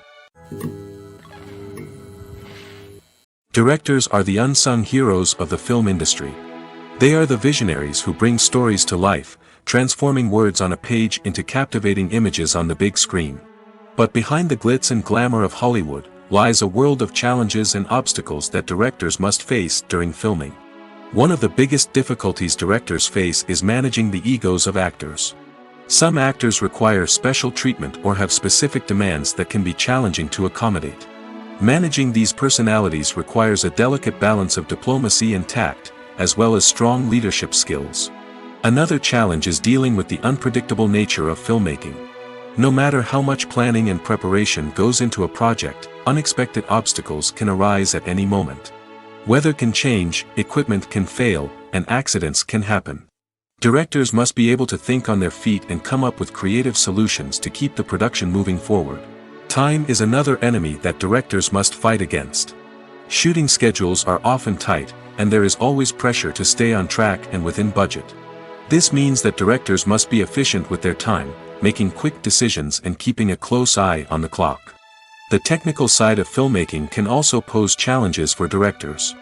Directors are the unsung heroes of the film industry. They are the visionaries who bring stories to life, transforming words on a page into captivating images on the big screen. But behind the glitz and glamour of Hollywood, lies a world of challenges and obstacles that directors must face during filming. One of the biggest difficulties directors face is managing the egos of actors. Some actors require special treatment or have specific demands that can be challenging to accommodate. Managing these personalities requires a delicate balance of diplomacy and tact, as well as strong leadership skills. Another challenge is dealing with the unpredictable nature of filmmaking. No matter how much planning and preparation goes into a project, unexpected obstacles can arise at any moment. Weather can change, equipment can fail, and accidents can happen. Directors must be able to think on their feet and come up with creative solutions to keep the production moving forward. Time is another enemy that directors must fight against. Shooting schedules are often tight, and there is always pressure to stay on track and within budget. This means that directors must be efficient with their time, making quick decisions and keeping a close eye on the clock. The technical side of filmmaking can also pose challenges for directors.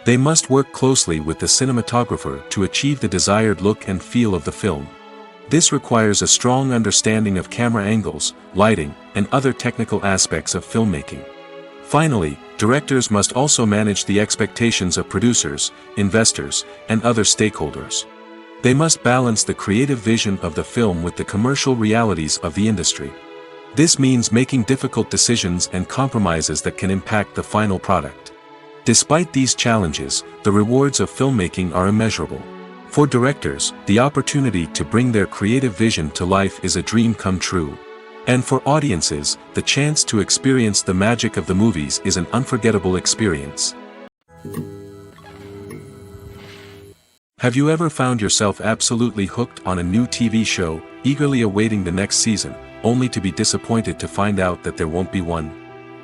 They must work closely with the cinematographer to achieve the desired look and feel of the film. This requires a strong understanding of camera angles, lighting, and other technical aspects of filmmaking. Finally, directors must also manage the expectations of producers, investors, and other stakeholders. They must balance the creative vision of the film with the commercial realities of the industry. This means making difficult decisions and compromises that can impact the final product. Despite these challenges, the rewards of filmmaking are immeasurable. For directors, the opportunity to bring their creative vision to life is a dream come true. And for audiences, the chance to experience the magic of the movies is an unforgettable experience. Have you ever found yourself absolutely hooked on a new TV show, eagerly awaiting the next season, only to be disappointed to find out that there won't be one?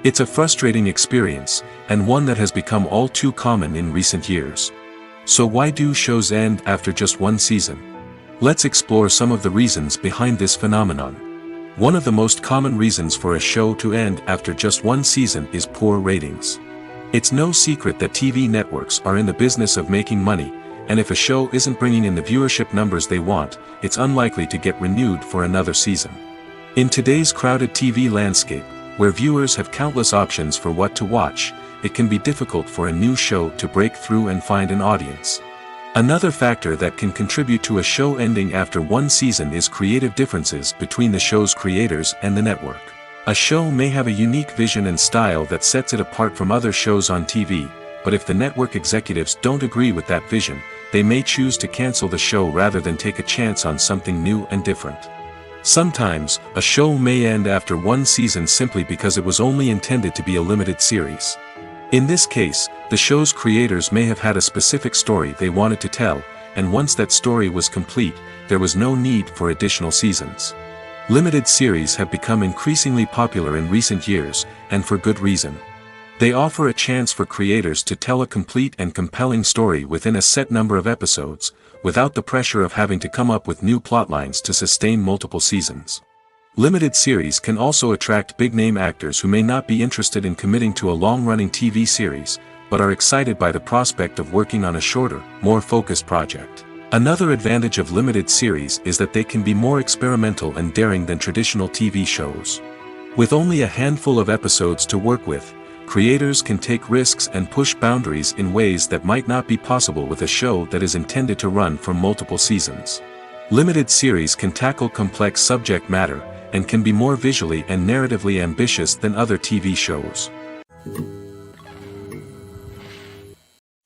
It's a frustrating experience, and one that has become all too common in recent years. So why do shows end after just one season? Let's explore some of the reasons behind this phenomenon. One of the most common reasons for a show to end after just one season is poor ratings. It's no secret that TV networks are in the business of making money, and if a show isn't bringing in the viewership numbers they want, it's unlikely to get renewed for another season. In today's crowded TV landscape, where viewers have countless options for what to watch, it can be difficult for a new show to break through and find an audience. Another factor that can contribute to a show ending after one season is creative differences between the show's creators and the network. A show may have a unique vision and style that sets it apart from other shows on TV, but if the network executives don't agree with that vision, they may choose to cancel the show rather than take a chance on something new and different. Sometimes, a show may end after one season simply because it was only intended to be a limited series. In this case, the show's creators may have had a specific story they wanted to tell, and once that story was complete, there was no need for additional seasons. Limited series have become increasingly popular in recent years, and for good reason. They offer a chance for creators to tell a complete and compelling story within a set number of episodes, without the pressure of having to come up with new plotlines to sustain multiple seasons. Limited series can also attract big-name actors who may not be interested in committing to a long-running TV series, but are excited by the prospect of working on a shorter, more focused project. Another advantage of limited series is that they can be more experimental and daring than traditional TV shows. With only a handful of episodes to work with, creators can take risks and push boundaries in ways that might not be possible with a show that is intended to run for multiple seasons. Limited series can tackle complex subject matter, and can be more visually and narratively ambitious than other TV shows.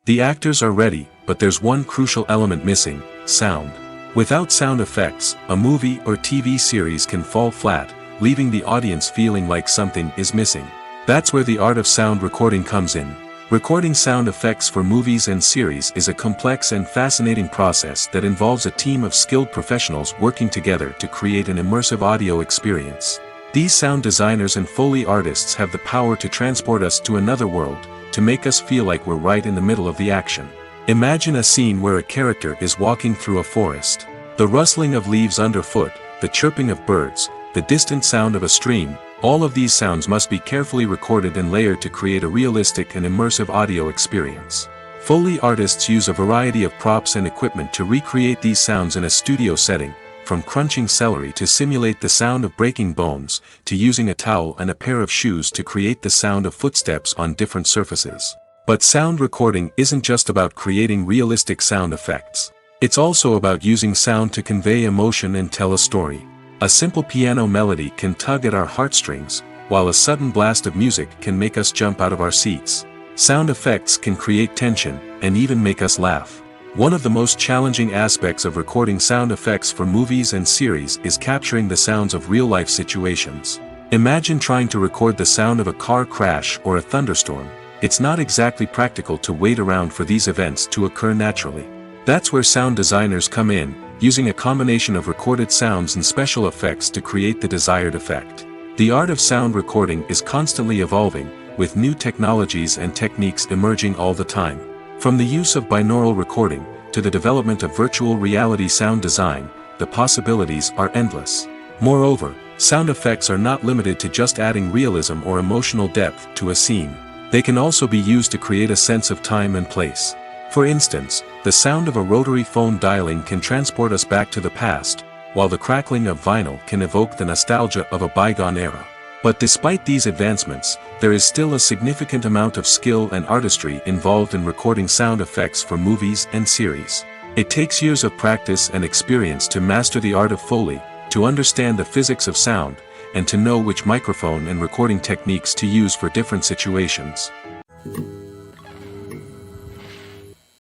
The actors are ready, but there's one crucial element missing: sound. Without sound effects, a movie or TV series can fall flat, leaving the audience feeling like something is missing. That's where the art of sound recording comes in. Recording sound effects for movies and series is a complex and fascinating process that involves a team of skilled professionals working together to create an immersive audio experience. These sound designers and Foley artists have the power to transport us to another world, to make us feel like we're right in the middle of the action. Imagine a scene where a character is walking through a forest. The rustling of leaves underfoot, the chirping of birds, the distant sound of a stream, all of these sounds must be carefully recorded and layered to create a realistic and immersive audio experience. Foley artists use a variety of props and equipment to recreate these sounds in a studio setting, from crunching celery to simulate the sound of breaking bones, to using a towel and a pair of shoes to create the sound of footsteps on different surfaces. But sound recording isn't just about creating realistic sound effects. It's also about using sound to convey emotion and tell a story. A simple piano melody can tug at our heartstrings, while a sudden blast of music can make us jump out of our seats. Sound effects can create tension, and even make us laugh. One of the most challenging aspects of recording sound effects for movies and series is capturing the sounds of real-life situations. Imagine trying to record the sound of a car crash or a thunderstorm. It's not exactly practical to wait around for these events to occur naturally. That's where sound designers come in, using a combination of recorded sounds and special effects to create the desired effect. The art of sound recording is constantly evolving, with new technologies and techniques emerging all the time. From the use of binaural recording, to the development of virtual reality sound design, the possibilities are endless. Moreover, sound effects are not limited to just adding realism or emotional depth to a scene. They can also be used to create a sense of time and place. For instance, the sound of a rotary phone dialing can transport us back to the past, while the crackling of vinyl can evoke the nostalgia of a bygone era. But despite these advancements, there is still a significant amount of skill and artistry involved in recording sound effects for movies and series. It takes years of practice and experience to master the art of Foley, to understand the physics of sound, and to know which microphone and recording techniques to use for different situations.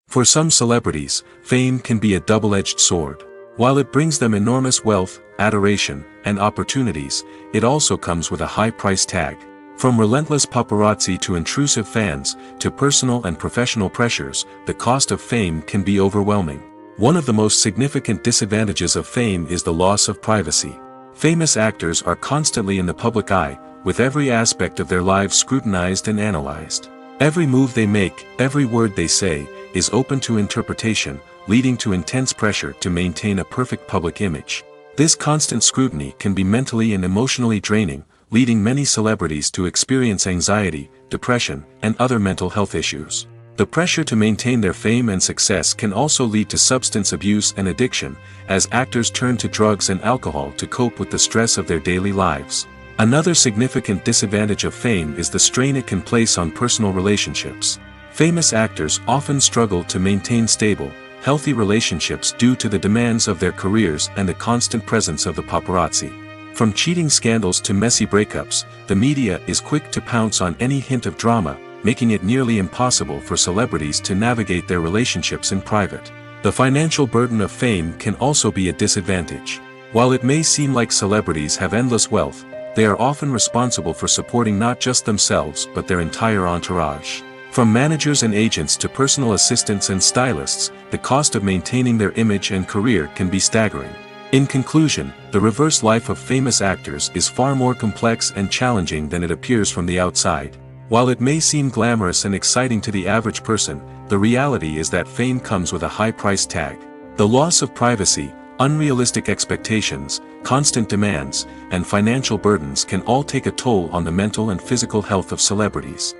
For some celebrities, fame can be a double-edged sword. While it brings them enormous wealth, adoration, and opportunities, it also comes with a high price tag. From relentless paparazzi to intrusive fans, to personal and professional pressures, the cost of fame can be overwhelming. One of the most significant disadvantages of fame is the loss of privacy. Famous actors are constantly in the public eye, with every aspect of their lives scrutinized and analyzed. Every move they make, every word they say, is open to interpretation, leading to intense pressure to maintain a perfect public image. This constant scrutiny can be mentally and emotionally draining, leading many celebrities to experience anxiety, depression, and other mental health issues. The pressure to maintain their fame and success can also lead to substance abuse and addiction, as actors turn to drugs and alcohol to cope with the stress of their daily lives. Another significant disadvantage of fame is the strain it can place on personal relationships. Famous actors often struggle to maintain stable, healthy relationships due to the demands of their careers and the constant presence of the paparazzi. From cheating scandals to messy breakups, the media is quick to pounce on any hint of drama, making it nearly impossible for celebrities to navigate their relationships in private. The financial burden of fame can also be a disadvantage. While it may seem like celebrities have endless wealth, they are often responsible for supporting not just themselves but their entire entourage. From managers and agents to personal assistants and stylists, the cost of maintaining their image and career can be staggering. In conclusion, the reverse life of famous actors is far more complex and challenging than it appears from the outside. While it may seem glamorous and exciting to the average person, the reality is that fame comes with a high price tag. The loss of privacy, unrealistic expectations, constant demands, and financial burdens can all take a toll on the mental and physical health of celebrities.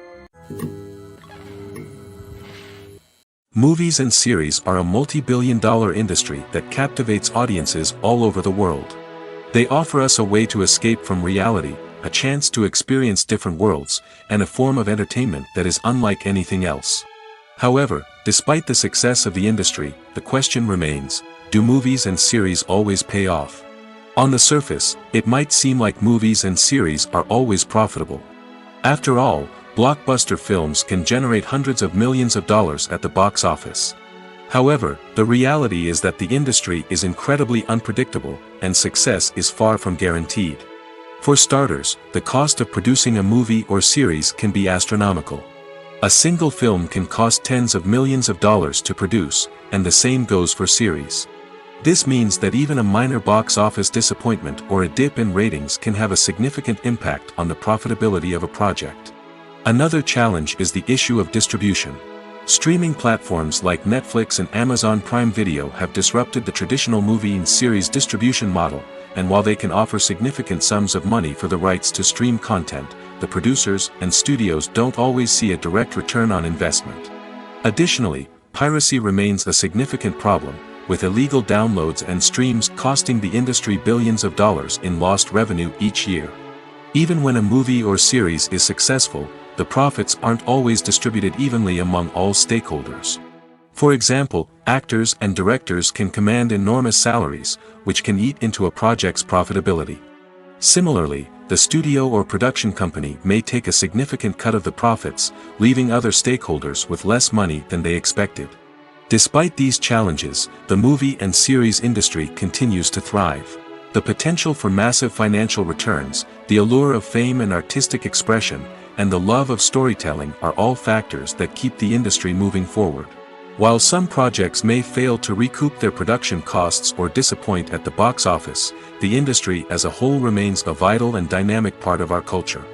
Movies and series are a multi-billion-dollar industry that captivates audiences all over the world. They offer us a way to escape from reality, a chance to experience different worlds, and a form of entertainment that is unlike anything else. However, despite the success of the industry, the question remains, do movies and series always pay off? On the surface, it might seem like movies and series are always profitable. After all, blockbuster films can generate hundreds of millions of dollars at the box office. However, the reality is that the industry is incredibly unpredictable, and success is far from guaranteed. For starters, the cost of producing a movie or series can be astronomical. A single film can cost tens of millions of dollars to produce, and the same goes for series. This means that even a minor box office disappointment or a dip in ratings can have a significant impact on the profitability of a project. Another challenge is the issue of distribution. Streaming platforms like Netflix and Amazon Prime Video have disrupted the traditional movie and series distribution model, and while they can offer significant sums of money for the rights to stream content, the producers and studios don't always see a direct return on investment. Additionally, piracy remains a significant problem, with illegal downloads and streams costing the industry billions of dollars in lost revenue each year. Even when a movie or series is successful, the profits aren't always distributed evenly among all stakeholders. For example, actors and directors can command enormous salaries, which can eat into a project's profitability. Similarly, the studio or production company may take a significant cut of the profits, leaving other stakeholders with less money than they expected. Despite these challenges, the movie and series industry continues to thrive. The potential for massive financial returns, the allure of fame and artistic expression, and the love of storytelling are all factors that keep the industry moving forward. While some projects may fail to recoup their production costs or disappoint at the box office, the industry as a whole remains a vital and dynamic part of our culture.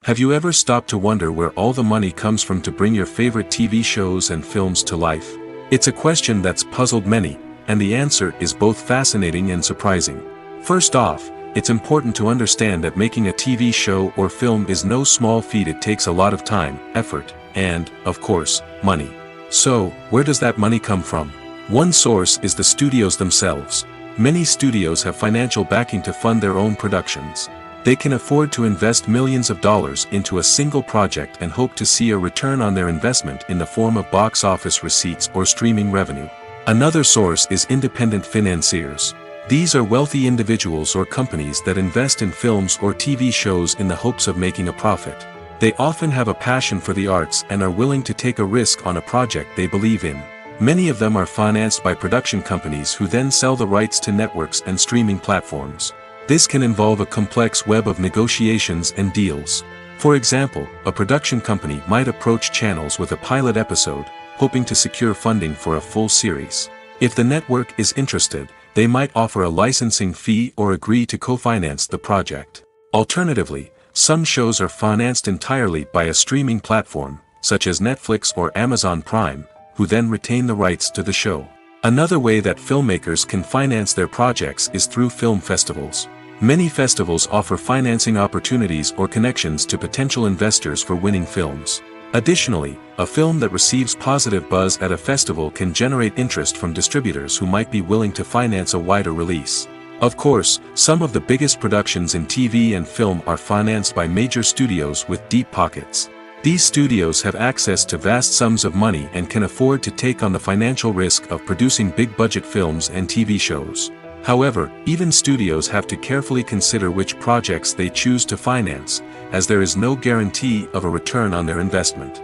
Have you ever stopped to wonder where all the money comes from to bring your favorite TV shows and films to life? It's a question that's puzzled many, and the answer is both fascinating and surprising. First off, it's important to understand that making a TV show or film is no small feat. It takes a lot of time, effort, and, of course, money. So, where does that money come from? One source is the studios themselves. Many studios have financial backing to fund their own productions. They can afford to invest millions of dollars into a single project and hope to see a return on their investment in the form of box office receipts or streaming revenue. Another source is independent financiers. These are wealthy individuals or companies that invest in films or TV shows in the hopes of making a profit. They often have a passion for the arts and are willing to take a risk on a project they believe in. Many of them are financed by production companies who then sell the rights to networks and streaming platforms. This can involve a complex web of negotiations and deals. For example, a production company might approach channels with a pilot episode, hoping to secure funding for a full series. If the network is interested, they might offer a licensing fee or agree to co-finance the project. Alternatively, some shows are financed entirely by a streaming platform, such as Netflix or Amazon Prime, who then retain the rights to the show. Another way that filmmakers can finance their projects is through film festivals. Many festivals offer financing opportunities or connections to potential investors for winning films. Additionally, a film that receives positive buzz at a festival can generate interest from distributors who might be willing to finance a wider release. Of course, some of the biggest productions in TV and film are financed by major studios with deep pockets. These studios have access to vast sums of money and can afford to take on the financial risk of producing big-budget films and TV shows. However, even studios have to carefully consider which projects they choose to finance, as there is no guarantee of a return on their investment.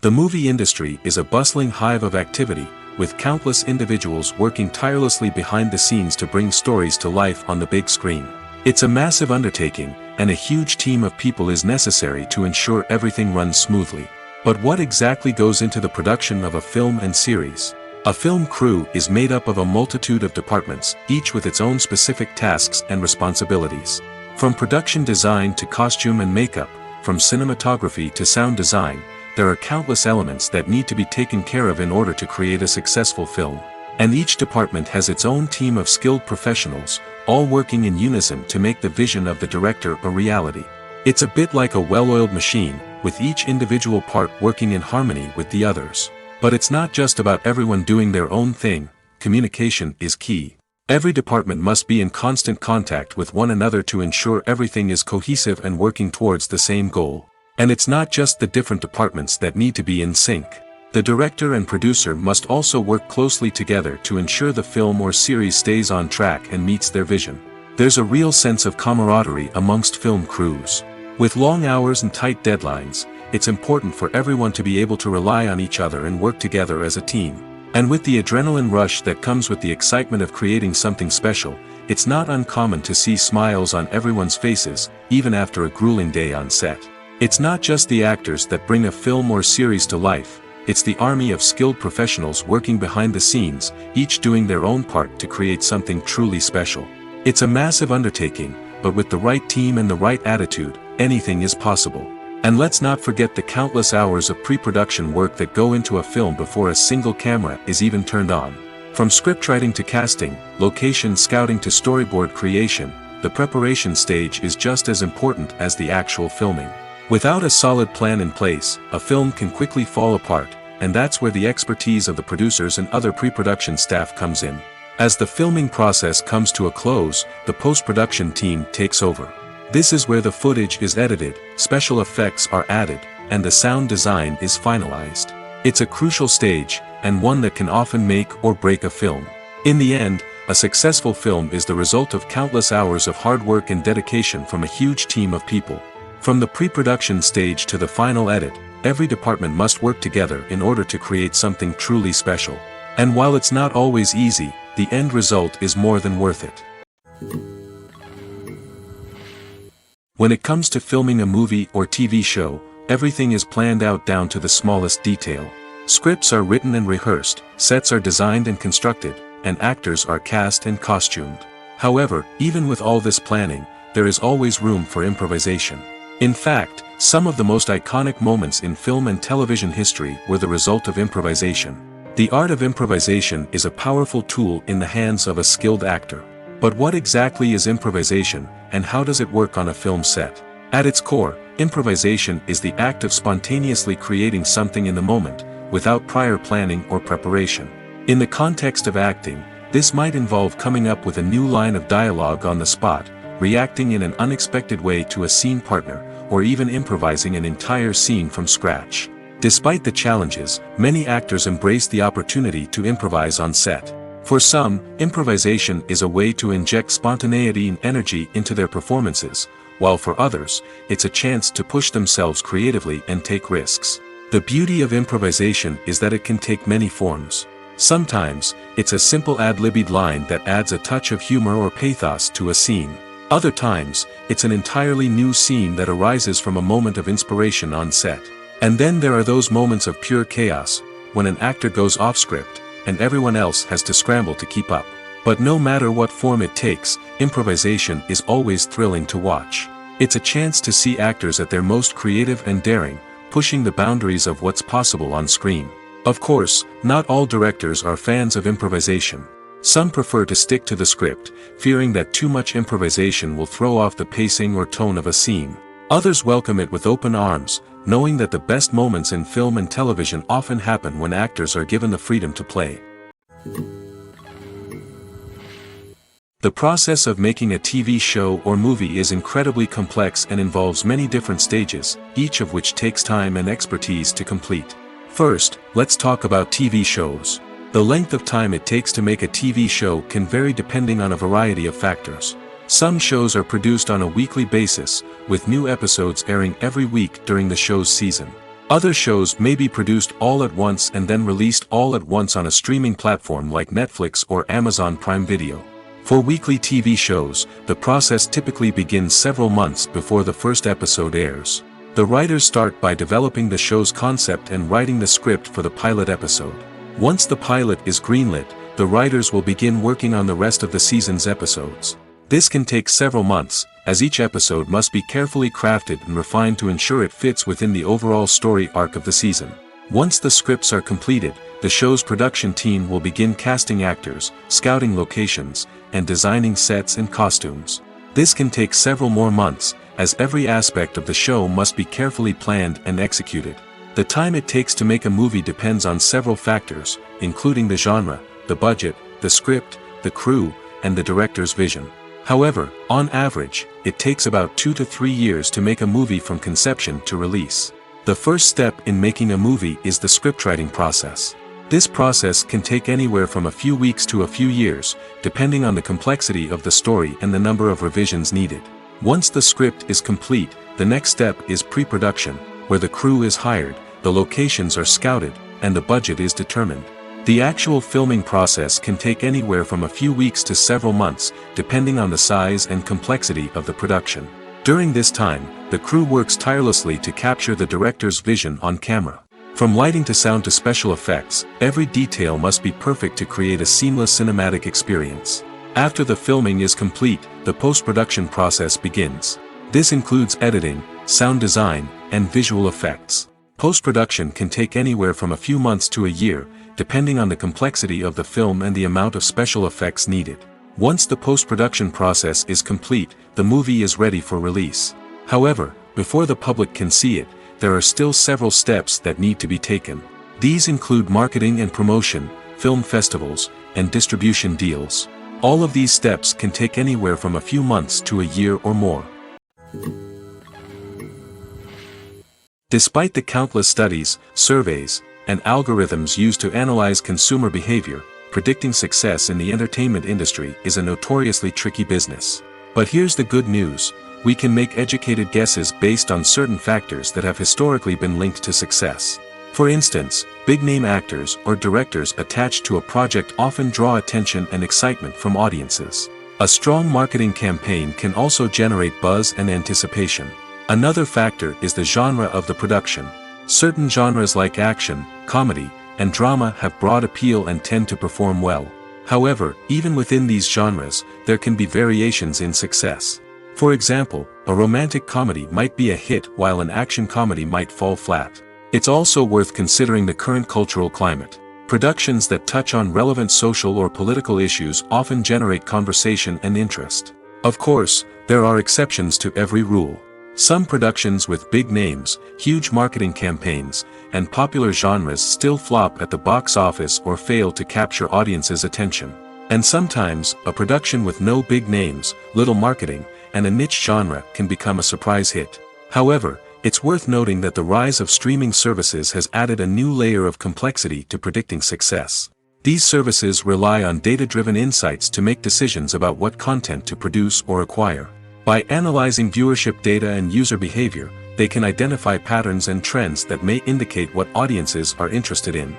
The movie industry is a bustling hive of activity, with countless individuals working tirelessly behind the scenes to bring stories to life on the big screen. It's a massive undertaking, and a huge team of people is necessary to ensure everything runs smoothly. But what exactly goes into the production of a film and series? A film crew is made up of a multitude of departments, each with its own specific tasks and responsibilities. From production design to costume and makeup, from cinematography to sound design, there are countless elements that need to be taken care of in order to create a successful film. And each department has its own team of skilled professionals, all working in unison to make the vision of the director a reality. It's a bit like a well-oiled machine, with each individual part working in harmony with the others. But it's not just about everyone doing their own thing. communication is key. Every department must be in constant contact with one another to ensure everything is cohesive and working towards the same goal. And it's not just the different departments that need to be in sync. The director and producer must also work closely together to ensure the film or series stays on track and meets their vision. There's a real sense of camaraderie amongst film crews. With long hours and tight deadlines, it's important for everyone to be able to rely on each other and work together as a team. And with the adrenaline rush that comes with the excitement of creating something special, it's not uncommon to see smiles on everyone's faces, even after a grueling day on set. It's not just the actors that bring a film or series to life, it's the army of skilled professionals working behind the scenes, each doing their own part to create something truly special. It's a massive undertaking, but with the right team and the right attitude, anything is possible. And let's not forget the countless hours of pre-production work that go into a film before a single camera is even turned on. From scriptwriting to casting, location scouting to storyboard creation, the preparation stage is just as important as the actual filming. Without a solid plan in place, a film can quickly fall apart, and that's where the expertise of the producers and other pre-production staff comes in. As the filming process comes to a close, the post-production team takes over. This is where the footage is edited, special effects are added, and the sound design is finalized. It's a crucial stage, and one that can often make or break a film. In the end, a successful film is the result of countless hours of hard work and dedication from a huge team of people. From the pre-production stage to the final edit, every department must work together in order to create something truly special. And while it's not always easy, the end result is more than worth it. When it comes to filming a movie or TV show, everything is planned out down to the smallest detail. Scripts are written and rehearsed, sets are designed and constructed, and actors are cast and costumed. However, even with all this planning, there is always room for improvisation. In fact, some of the most iconic moments in film and television history were the result of improvisation. The art of improvisation is a powerful tool in the hands of a skilled actor. But what exactly is improvisation, and how does it work on a film set? At its core, improvisation is the act of spontaneously creating something in the moment, without prior planning or preparation. In the context of acting, this might involve coming up with a new line of dialogue on the spot, reacting in an unexpected way to a scene partner, or even improvising an entire scene from scratch. Despite the challenges, many actors embrace the opportunity to improvise on set. For some, improvisation is a way to inject spontaneity and energy into their performances, while for others, it's a chance to push themselves creatively and take risks. The beauty of improvisation is that it can take many forms. Sometimes, it's a simple ad-libbed line that adds a touch of humor or pathos to a scene. Other times, it's an entirely new scene that arises from a moment of inspiration on set. And then there are those moments of pure chaos, when an actor goes off script, and everyone else has to scramble to keep up. But no matter what form it takes, improvisation is always thrilling to watch. It's a chance to see actors at their most creative and daring, pushing the boundaries of what's possible on screen. Of course, not all directors are fans of improvisation. Some prefer to stick to the script, fearing that too much improvisation will throw off the pacing or tone of a scene. Others welcome it with open arms, knowing that the best moments in film and television often happen when actors are given the freedom to play. The process of making a TV show or movie is incredibly complex and involves many different stages, each of which takes time and expertise to complete. First, let's talk about TV shows. The length of time it takes to make a TV show can vary depending on a variety of factors. Some shows are produced on a weekly basis, with new episodes airing every week during the show's season. Other shows may be produced all at once and then released all at once on a streaming platform like Netflix or Amazon Prime Video. For weekly TV shows, the process typically begins several months before the first episode airs. The writers start by developing the show's concept and writing the script for the pilot episode. Once the pilot is greenlit, the writers will begin working on the rest of the season's episodes. This can take several months, as each episode must be carefully crafted and refined to ensure it fits within the overall story arc of the season. Once the scripts are completed, the show's production team will begin casting actors, scouting locations, and designing sets and costumes. This can take several more months, as every aspect of the show must be carefully planned and executed. The time it takes to make a movie depends on several factors, including the genre, the budget, the script, the crew, and the director's vision. However, on average, it takes about 2 to 3 years to make a movie from conception to release. The first step in making a movie is the scriptwriting process. This process can take anywhere from a few weeks to a few years, depending on the complexity of the story and the number of revisions needed. Once the script is complete, the next step is pre-production, where the crew is hired, the locations are scouted, and the budget is determined. The actual filming process can take anywhere from a few weeks to several months, depending on the size and complexity of the production. During this time, the crew works tirelessly to capture the director's vision on camera. From lighting to sound to special effects, every detail must be perfect to create a seamless cinematic experience. After the filming is complete, the post-production process begins. This includes editing, sound design, and visual effects. Post-production can take anywhere from a few months to a year, depending on the complexity of the film and the amount of special effects needed. Once the post-production process is complete, the movie is ready for release. However, before the public can see it, there are still several steps that need to be taken. These include marketing and promotion, film festivals, and distribution deals. All of these steps can take anywhere from a few months to a year or more. Despite the countless studies, surveys, and algorithms used to analyze consumer behavior, predicting success in the entertainment industry is a notoriously tricky business. But here's the good news: we can make educated guesses based on certain factors that have historically been linked to success. For instance, big-name actors or directors attached to a project often draw attention and excitement from audiences. A strong marketing campaign can also generate buzz and anticipation. Another factor is the genre of the production. Certain genres like action, comedy, and drama have broad appeal and tend to perform well. However, even within these genres, there can be variations in success. For example, a romantic comedy might be a hit while an action comedy might fall flat. It's also worth considering the current cultural climate. Productions that touch on relevant social or political issues often generate conversation and interest. Of course, there are exceptions to every rule. Some productions with big names, huge marketing campaigns, and popular genres still flop at the box office or fail to capture audiences' attention. And sometimes, a production with no big names, little marketing, and a niche genre can become a surprise hit. However, it's worth noting that the rise of streaming services has added a new layer of complexity to predicting success. These services rely on data-driven insights to make decisions about what content to produce or acquire. By analyzing viewership data and user behavior, they can identify patterns and trends that may indicate what audiences are interested in.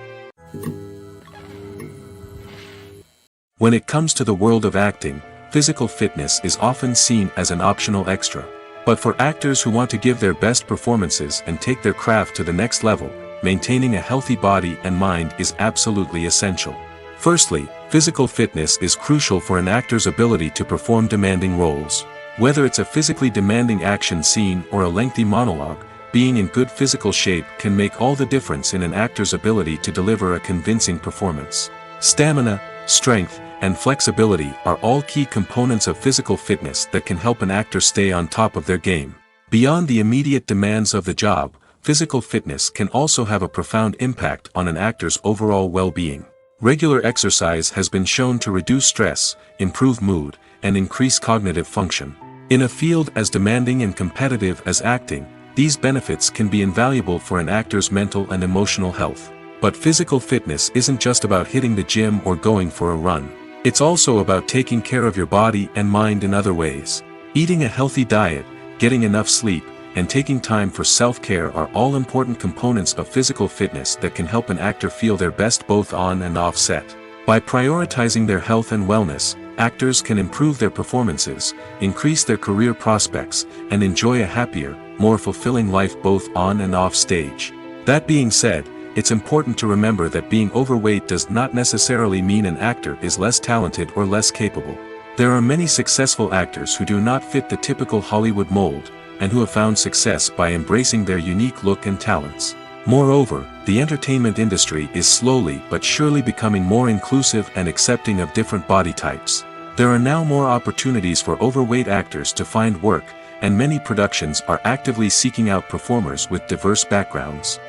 When it comes to the world of acting, physical fitness is often seen as an optional extra. But for actors who want to give their best performances and take their craft to the next level, maintaining a healthy body and mind is absolutely essential. Firstly, physical fitness is crucial for an actor's ability to perform demanding roles. Whether it's a physically demanding action scene or a lengthy monologue, being in good physical shape can make all the difference in an actor's ability to deliver a convincing performance. Stamina, strength, and flexibility are all key components of physical fitness that can help an actor stay on top of their game. Beyond the immediate demands of the job, physical fitness can also have a profound impact on an actor's overall well-being. Regular exercise has been shown to reduce stress, improve mood, and increase cognitive function. In a field as demanding and competitive as acting, these benefits can be invaluable for an actor's mental and emotional health. But physical fitness isn't just about hitting the gym or going for a run. It's also about taking care of your body and mind in other ways. Eating a healthy diet, getting enough sleep, and taking time for self-care are all important components of physical fitness that can help an actor feel their best both on and off set. By prioritizing their health and wellness, actors can improve their performances, increase their career prospects, and enjoy a happier, more fulfilling life both on and off stage. That being said, it's important to remember that being overweight does not necessarily mean an actor is less talented or less capable. There are many successful actors who do not fit the typical Hollywood mold, and who have found success by embracing their unique look and talents. Moreover, the entertainment industry is slowly but surely becoming more inclusive and accepting of different body types. There are now more opportunities for overweight actors to find work, and many productions are actively seeking out performers with diverse backgrounds.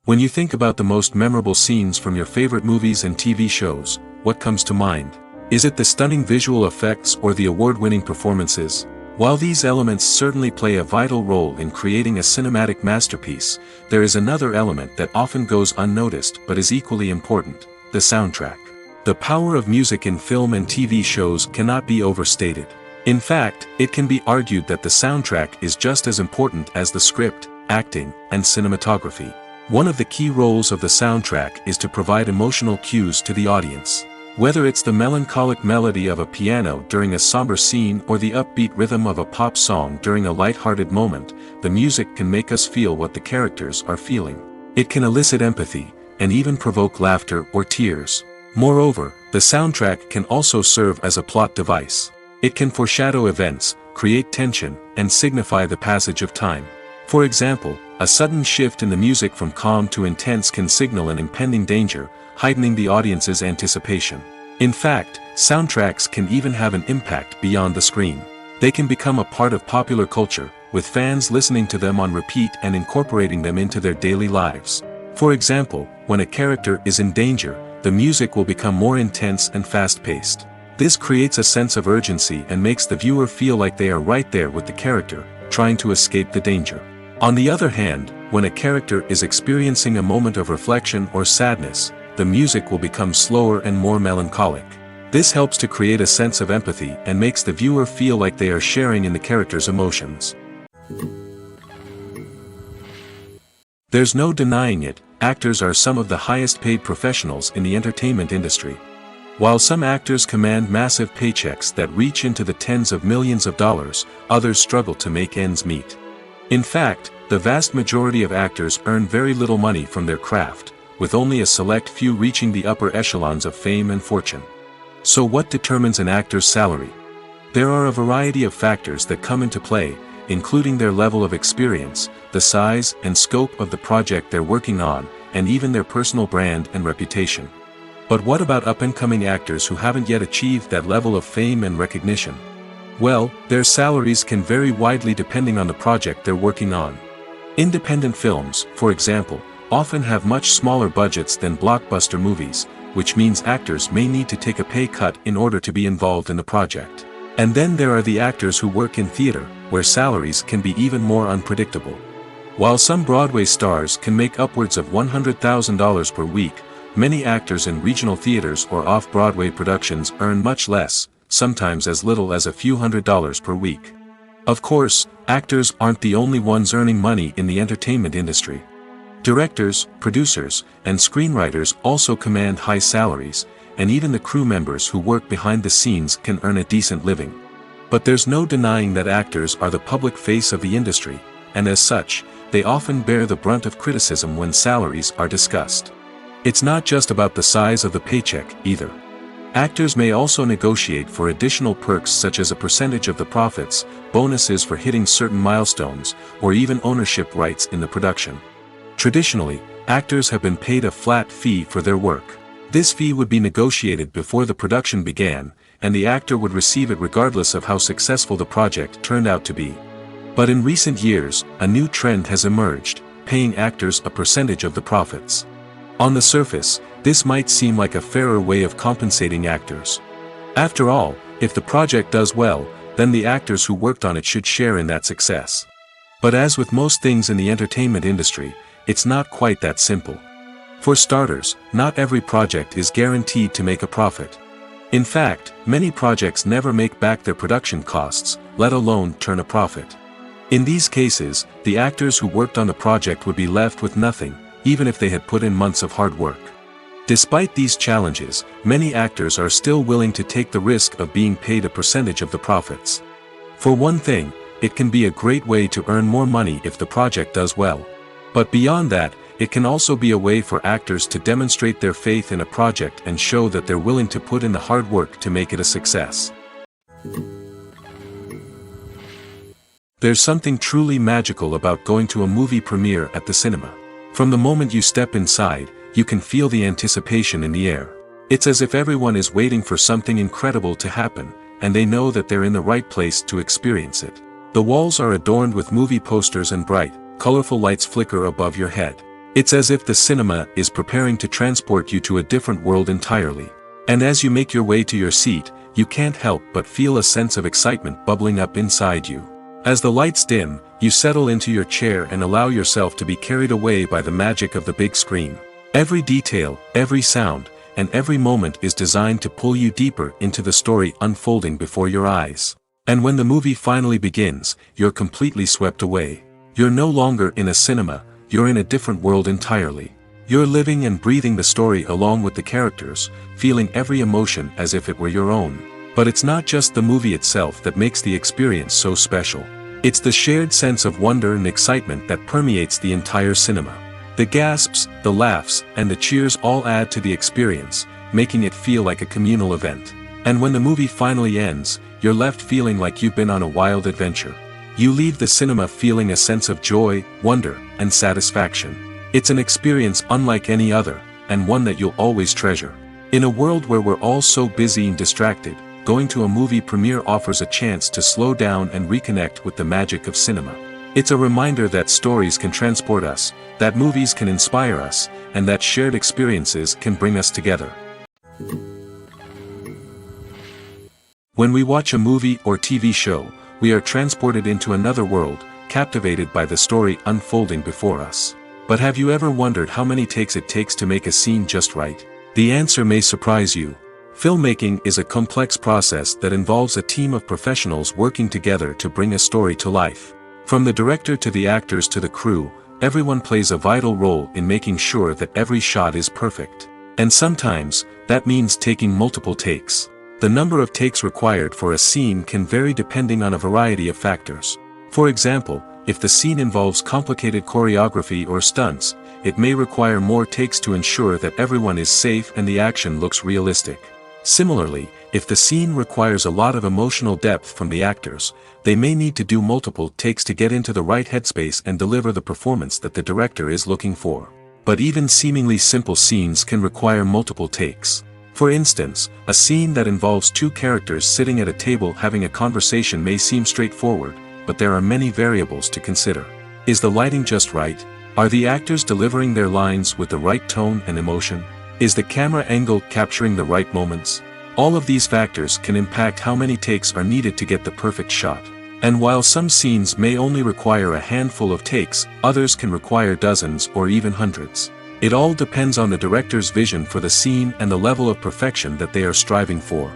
When you think about the most memorable scenes from your favorite movies and TV shows, what comes to mind? Is it the stunning visual effects or the award-winning performances? While these elements certainly play a vital role in creating a cinematic masterpiece, there is another element that often goes unnoticed but is equally important: the soundtrack. The power of music in film and TV shows cannot be overstated. In fact, it can be argued that the soundtrack is just as important as the script, acting, and cinematography. One of the key roles of the soundtrack is to provide emotional cues to the audience. Whether it's the melancholic melody of a piano during a somber scene or the upbeat rhythm of a pop song during a light-hearted moment, the music can make us feel what the characters are feeling. It can elicit empathy, and even provoke laughter or tears. Moreover, the soundtrack can also serve as a plot device. It can foreshadow events, create tension, and signify the passage of time. For example, a sudden shift in the music from calm to intense can signal an impending danger, heightening the audience's anticipation. In fact, soundtracks can even have an impact beyond the screen. They can become a part of popular culture, with fans listening to them on repeat and incorporating them into their daily lives. For example, when a character is in danger, the music will become more intense and fast-paced. This creates a sense of urgency and makes the viewer feel like they are right there with the character, trying to escape the danger. On the other hand, when a character is experiencing a moment of reflection or sadness, the music will become slower and more melancholic. This helps to create a sense of empathy and makes the viewer feel like they are sharing in the character's emotions. There's no denying it, actors are some of the highest paid professionals in the entertainment industry. While some actors command massive paychecks that reach into the tens of millions of dollars, others struggle to make ends meet. In fact, the vast majority of actors earn very little money from their craft, with only a select few reaching the upper echelons of fame and fortune. So what determines an actor's salary? There are a variety of factors that come into play, including their level of experience, the size and scope of the project they're working on, and even their personal brand and reputation. But what about up-and-coming actors who haven't yet achieved that level of fame and recognition? Well, their salaries can vary widely depending on the project they're working on. Independent films, for example, often have much smaller budgets than blockbuster movies, which means actors may need to take a pay cut in order to be involved in the project. And then there are the actors who work in theater, where salaries can be even more unpredictable. While some Broadway stars can make upwards of $100,000 per week, many actors in regional theaters or off-Broadway productions earn much less, sometimes as little as a few $100s per week. Of course, actors aren't the only ones earning money in the entertainment industry. Directors, producers, and screenwriters also command high salaries, and even the crew members who work behind the scenes can earn a decent living. But there's no denying that actors are the public face of the industry, and as such, they often bear the brunt of criticism when salaries are discussed. It's not just about the size of the paycheck, either. Actors may also negotiate for additional perks such as a percentage of the profits, bonuses for hitting certain milestones, or even ownership rights in the production. Traditionally, actors have been paid a flat fee for their work. This fee would be negotiated before the production began, and the actor would receive it regardless of how successful the project turned out to be. But in recent years, a new trend has emerged, paying actors a percentage of the profits. On the surface, this might seem like a fairer way of compensating actors. After all, if the project does well, then the actors who worked on it should share in that success. But as with most things in the entertainment industry, it's not quite that simple. For starters, not every project is guaranteed to make a profit. In fact, many projects never make back their production costs, let alone turn a profit. In these cases, the actors who worked on the project would be left with nothing, even if they had put in months of hard work. Despite these challenges, many actors are still willing to take the risk of being paid a percentage of the profits. For one thing, it can be a great way to earn more money if the project does well. But beyond that, it can also be a way for actors to demonstrate their faith in a project and show that they're willing to put in the hard work to make it a success. There's something truly magical about going to a movie premiere at the cinema. From the moment you step inside, you can feel the anticipation in the air. It's as if everyone is waiting for something incredible to happen, and they know that they're in the right place to experience it. The walls are adorned with movie posters and bright, colorful lights flicker above your head. It's as if the cinema is preparing to transport you to a different world entirely. And as you make your way to your seat, you can't help but feel a sense of excitement bubbling up inside you. As the lights dim, you settle into your chair and allow yourself to be carried away by the magic of the big screen. Every detail, every sound, and every moment is designed to pull you deeper into the story unfolding before your eyes. And when the movie finally begins, you're completely swept away. You're no longer in a cinema, you're in a different world entirely. You're living and breathing the story along with the characters, feeling every emotion as if it were your own. But it's not just the movie itself that makes the experience so special. It's the shared sense of wonder and excitement that permeates the entire cinema. The gasps, the laughs, and the cheers all add to the experience, making it feel like a communal event. And when the movie finally ends, you're left feeling like you've been on a wild adventure. You leave the cinema feeling a sense of joy, wonder, and satisfaction. It's an experience unlike any other, and one that you'll always treasure. In a world where we're all so busy and distracted, going to a movie premiere offers a chance to slow down and reconnect with the magic of cinema. It's a reminder that stories can transport us, that movies can inspire us, and that shared experiences can bring us together. When we watch a movie or TV show, we are transported into another world, captivated by the story unfolding before us. But have you ever wondered how many takes it takes to make a scene just right? The answer may surprise you. Filmmaking is a complex process that involves a team of professionals working together to bring a story to life. From the director to the actors to the crew, everyone plays a vital role in making sure that every shot is perfect. And sometimes, that means taking multiple takes. The number of takes required for a scene can vary depending on a variety of factors. For example, if the scene involves complicated choreography or stunts, it may require more takes to ensure that everyone is safe and the action looks realistic. Similarly, if the scene requires a lot of emotional depth from the actors, they may need to do multiple takes to get into the right headspace and deliver the performance that the director is looking for. But even seemingly simple scenes can require multiple takes. For instance, a scene that involves two characters sitting at a table having a conversation may seem straightforward, but there are many variables to consider. Is the lighting just right? Are the actors delivering their lines with the right tone and emotion? Is the camera angle capturing the right moments? All of these factors can impact how many takes are needed to get the perfect shot. And while some scenes may only require a handful of takes, others can require dozens or even hundreds. It all depends on the director's vision for the scene and the level of perfection that they are striving for.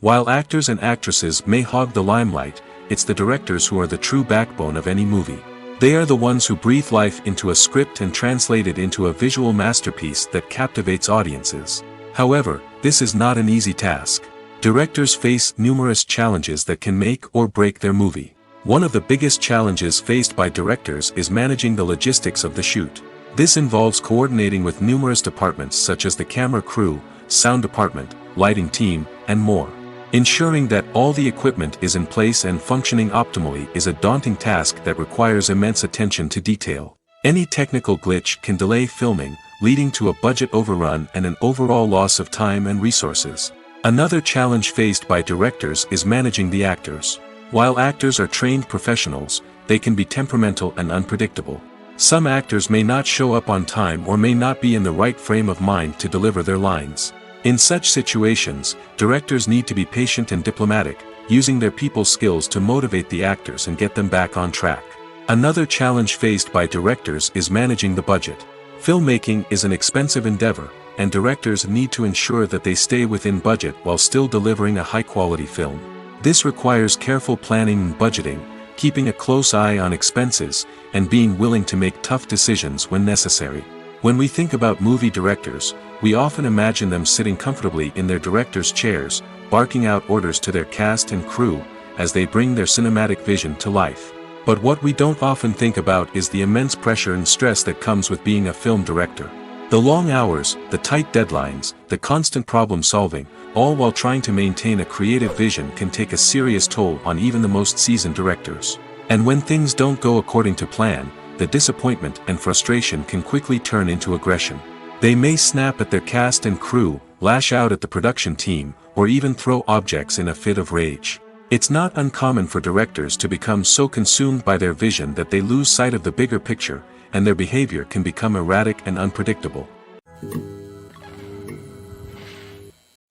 While actors and actresses may hog the limelight, it's the directors who are the true backbone of any movie. They are the ones who breathe life into a script and translate it into a visual masterpiece that captivates audiences. However, this is not an easy task. Directors face numerous challenges that can make or break their movie. One of the biggest challenges faced by directors is managing the logistics of the shoot. This involves coordinating with numerous departments such as the camera crew, sound department, lighting team, and more. Ensuring that all the equipment is in place and functioning optimally is a daunting task that requires immense attention to detail. Any technical glitch can delay filming, leading to a budget overrun and an overall loss of time and resources. Another challenge faced by directors is managing the actors. While actors are trained professionals, they can be temperamental and unpredictable. Some actors may not show up on time or may not be in the right frame of mind to deliver their lines. In such situations, directors need to be patient and diplomatic, using their people skills to motivate the actors and get them back on track. Another challenge faced by directors is managing the budget. Filmmaking is an expensive endeavor, and directors need to ensure that they stay within budget while still delivering a high-quality film. This requires careful planning and budgeting, keeping a close eye on expenses, and being willing to make tough decisions when necessary. When we think about movie directors, we often imagine them sitting comfortably in their director's chairs, barking out orders to their cast and crew, as they bring their cinematic vision to life. But what we don't often think about is the immense pressure and stress that comes with being a film director. The long hours, the tight deadlines, the constant problem solving, all while trying to maintain a creative vision can take a serious toll on even the most seasoned directors. And when things don't go according to plan, the disappointment and frustration can quickly turn into aggression. They may snap at their cast and crew, lash out at the production team, or even throw objects in a fit of rage. It's not uncommon for directors to become so consumed by their vision that they lose sight of the bigger picture, and their behavior can become erratic and unpredictable.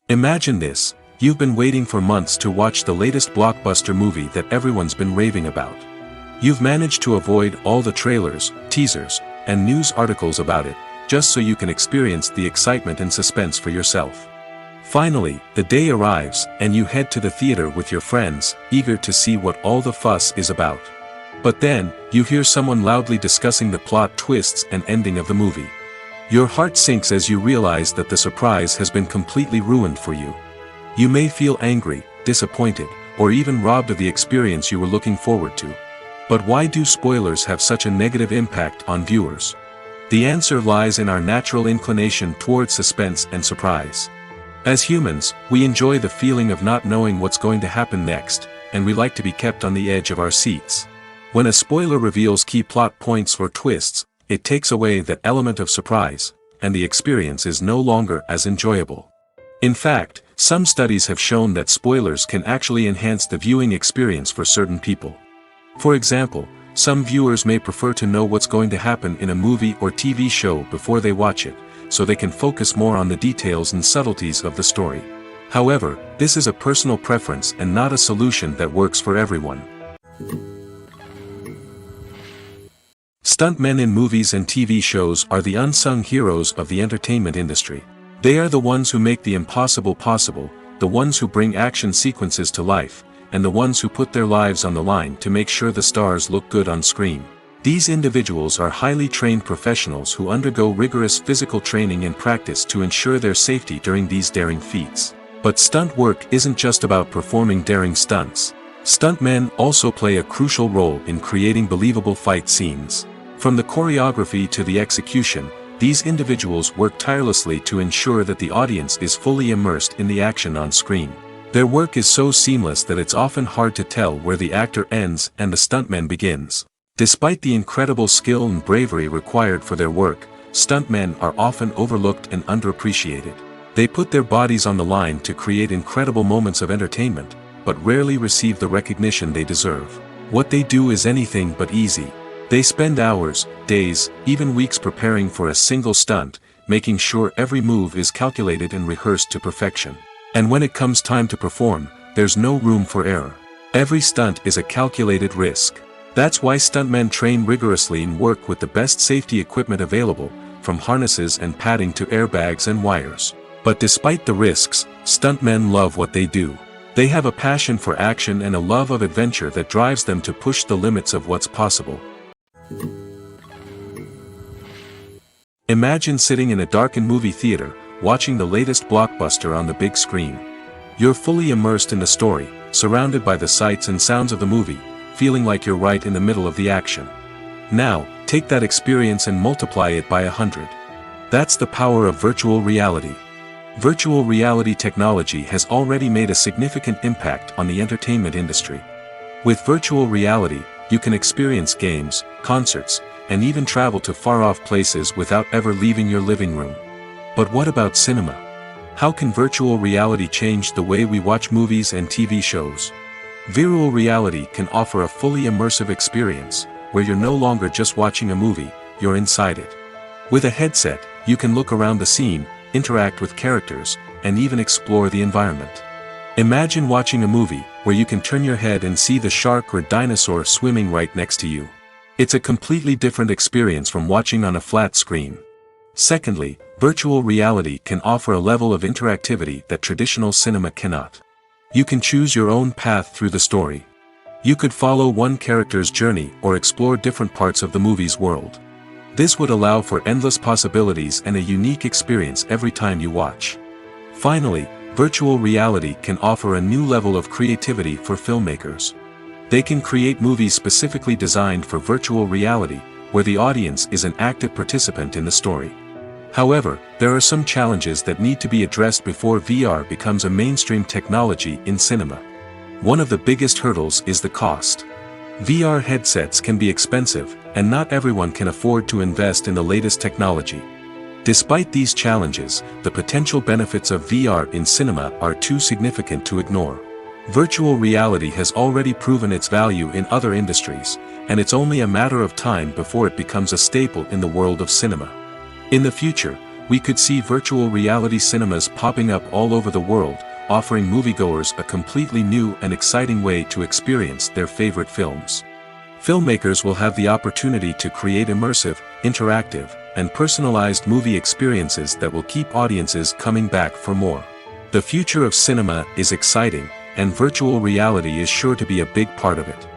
Imagine this: you've been waiting for months to watch the latest blockbuster movie that everyone's been raving about. You've managed to avoid all the trailers, teasers, and news articles about it, just so you can experience the excitement and suspense for yourself. Finally, the day arrives, and you head to the theater with your friends, eager to see what all the fuss is about. But then, you hear someone loudly discussing the plot twists and ending of the movie. Your heart sinks as you realize that the surprise has been completely ruined for you. You may feel angry, disappointed, or even robbed of the experience you were looking forward to. But why do spoilers have such a negative impact on viewers? The answer lies in our natural inclination toward suspense and surprise. As humans, we enjoy the feeling of not knowing what's going to happen next, and we like to be kept on the edge of our seats. When a spoiler reveals key plot points or twists, it takes away that element of surprise, and the experience is no longer as enjoyable. In fact, some studies have shown that spoilers can actually enhance the viewing experience for certain people. For example, some viewers may prefer to know what's going to happen in a movie or TV show before they watch it, so they can focus more on the details and subtleties of the story. However, this is a personal preference and not a solution that works for everyone. Stuntmen in movies and TV shows are the unsung heroes of the entertainment industry. They are the ones who make the impossible possible, the ones who bring action sequences to life, and the ones who put their lives on the line to make sure the stars look good on screen. These individuals are highly trained professionals who undergo rigorous physical training and practice to ensure their safety during these daring feats. But stunt work isn't just about performing daring stunts. Stuntmen also play a crucial role in creating believable fight scenes. From the choreography to the execution, these individuals work tirelessly to ensure that the audience is fully immersed in the action on screen. Their work is so seamless that it's often hard to tell where the actor ends and the stuntman begins. Despite the incredible skill and bravery required for their work, stuntmen are often overlooked and underappreciated. They put their bodies on the line to create incredible moments of entertainment, but rarely receive the recognition they deserve. What they do is anything but easy. They spend hours, days, even weeks preparing for a single stunt, making sure every move is calculated and rehearsed to perfection. And when it comes time to perform, there's no room for error. Every stunt is a calculated risk. That's why stuntmen train rigorously and work with the best safety equipment available, from harnesses and padding to airbags and wires. But despite the risks, stuntmen love what they do. They have a passion for action and a love of adventure that drives them to push the limits of what's possible. Imagine sitting in a darkened movie theater, watching the latest blockbuster on the big screen. You're fully immersed in the story, surrounded by the sights and sounds of the movie, feeling like you're right in the middle of the action. Now, take that experience and multiply it by 100. That's the power of virtual reality. Virtual reality technology has already made a significant impact on the entertainment industry. With virtual reality, you can experience games, concerts, and even travel to far-off places without ever leaving your living room. But what about cinema? How can virtual reality change the way we watch movies and TV shows? Virtual reality can offer a fully immersive experience, where you're no longer just watching a movie, you're inside it. With a headset, you can look around the scene, interact with characters, and even explore the environment. Imagine watching a movie, where you can turn your head and see the shark or dinosaur swimming right next to you. It's a completely different experience from watching on a flat screen. Secondly, virtual reality can offer a level of interactivity that traditional cinema cannot. You can choose your own path through the story. You could follow one character's journey or explore different parts of the movie's world. This would allow for endless possibilities and a unique experience every time you watch. Finally, virtual reality can offer a new level of creativity for filmmakers. They can create movies specifically designed for virtual reality, where the audience is an active participant in the story. However, there are some challenges that need to be addressed before VR becomes a mainstream technology in cinema. One of the biggest hurdles is the cost. VR headsets can be expensive, and not everyone can afford to invest in the latest technology. Despite these challenges, the potential benefits of VR in cinema are too significant to ignore. Virtual reality has already proven its value in other industries, and it's only a matter of time before it becomes a staple in the world of cinema. In the future, we could see virtual reality cinemas popping up all over the world, offering moviegoers a completely new and exciting way to experience their favorite films. Filmmakers will have the opportunity to create immersive, interactive, and personalized movie experiences that will keep audiences coming back for more. The future of cinema is exciting, and virtual reality is sure to be a big part of it.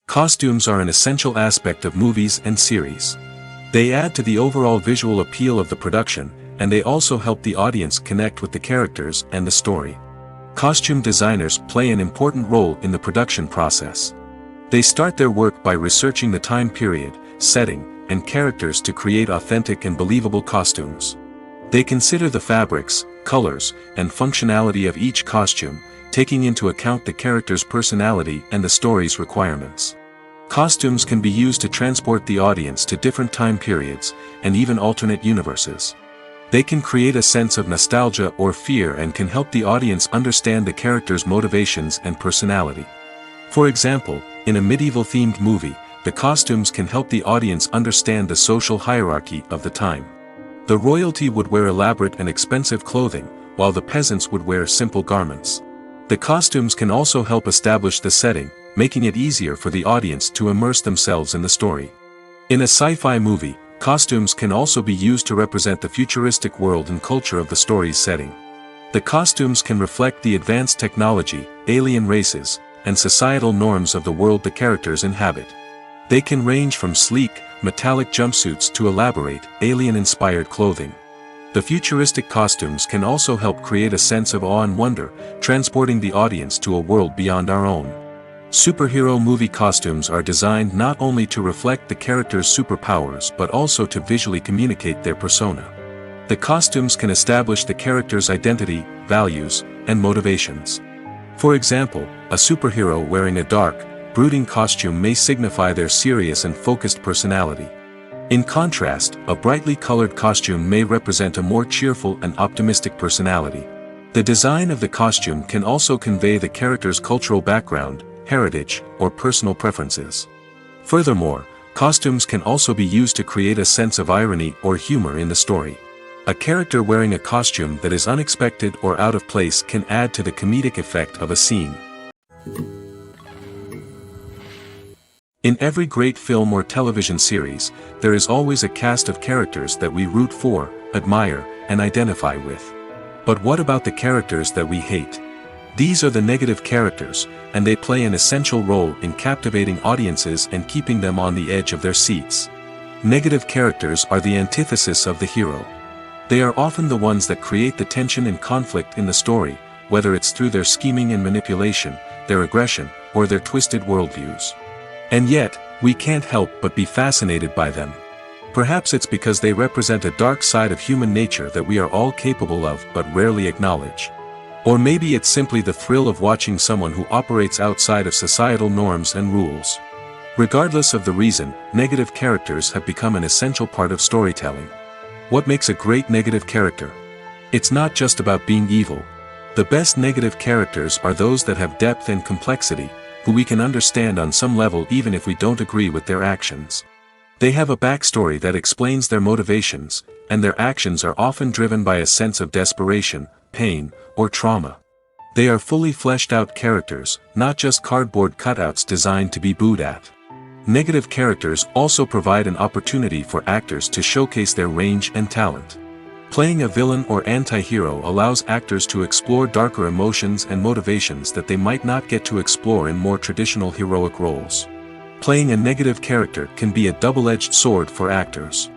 Costumes are an essential aspect of movies and series. They add to the overall visual appeal of the production, and they also help the audience connect with the characters and the story. Costume designers play an important role in the production process. They start their work by researching the time period, setting, and characters to create authentic and believable costumes. They consider the fabrics, colors, and functionality of each costume, taking into account the character's personality and the story's requirements. Costumes can be used to transport the audience to different time periods, and even alternate universes. They can create a sense of nostalgia or fear and can help the audience understand the character's motivations and personality. For example, in a medieval-themed movie, the costumes can help the audience understand the social hierarchy of the time. The royalty would wear elaborate and expensive clothing, while the peasants would wear simple garments. The costumes can also help establish the setting, making it easier for the audience to immerse themselves in the story. In a sci-fi movie, costumes can also be used to represent the futuristic world and culture of the story's setting. The costumes can reflect the advanced technology, alien races, and societal norms of the world the characters inhabit. They can range from sleek, metallic jumpsuits to elaborate, alien-inspired clothing. The futuristic costumes can also help create a sense of awe and wonder, transporting the audience to a world beyond our own. Superhero movie costumes are designed not only to reflect the character's superpowers but also to visually communicate their persona. The costumes can establish the character's identity, values, and motivations. For example, a superhero wearing a dark, brooding costume may signify their serious and focused personality. In contrast, a brightly colored costume may represent a more cheerful and optimistic personality. The design of the costume can also convey the character's cultural background, heritage, or personal preferences. Furthermore, costumes can also be used to create a sense of irony or humor in the story. A character wearing a costume that is unexpected or out of place can add to the comedic effect of a scene. In every great film or television series, there is always a cast of characters that we root for, admire, and identify with. But what about the characters that we hate? These are the negative characters, and they play an essential role in captivating audiences and keeping them on the edge of their seats. Negative characters are the antithesis of the hero. They are often the ones that create the tension and conflict in the story, whether it's through their scheming and manipulation, their aggression, or their twisted worldviews. And yet, we can't help but be fascinated by them. Perhaps it's because they represent a dark side of human nature that we are all capable of but rarely acknowledge. Or maybe it's simply the thrill of watching someone who operates outside of societal norms and rules. Regardless of the reason, negative characters have become an essential part of storytelling. What makes a great negative character? It's not just about being evil. The best negative characters are those that have depth and complexity, who we can understand on some level even if we don't agree with their actions. They have a backstory that explains their motivations, and their actions are often driven by a sense of desperation, pain, or trauma. They are fully fleshed out characters, not just cardboard cutouts designed to be booed at. Negative characters also provide an opportunity for actors to showcase their range and talent. Playing a villain or anti-hero allows actors to explore darker emotions and motivations that they might not get to explore in more traditional heroic roles. Playing a negative character can be a double-edged sword for actors.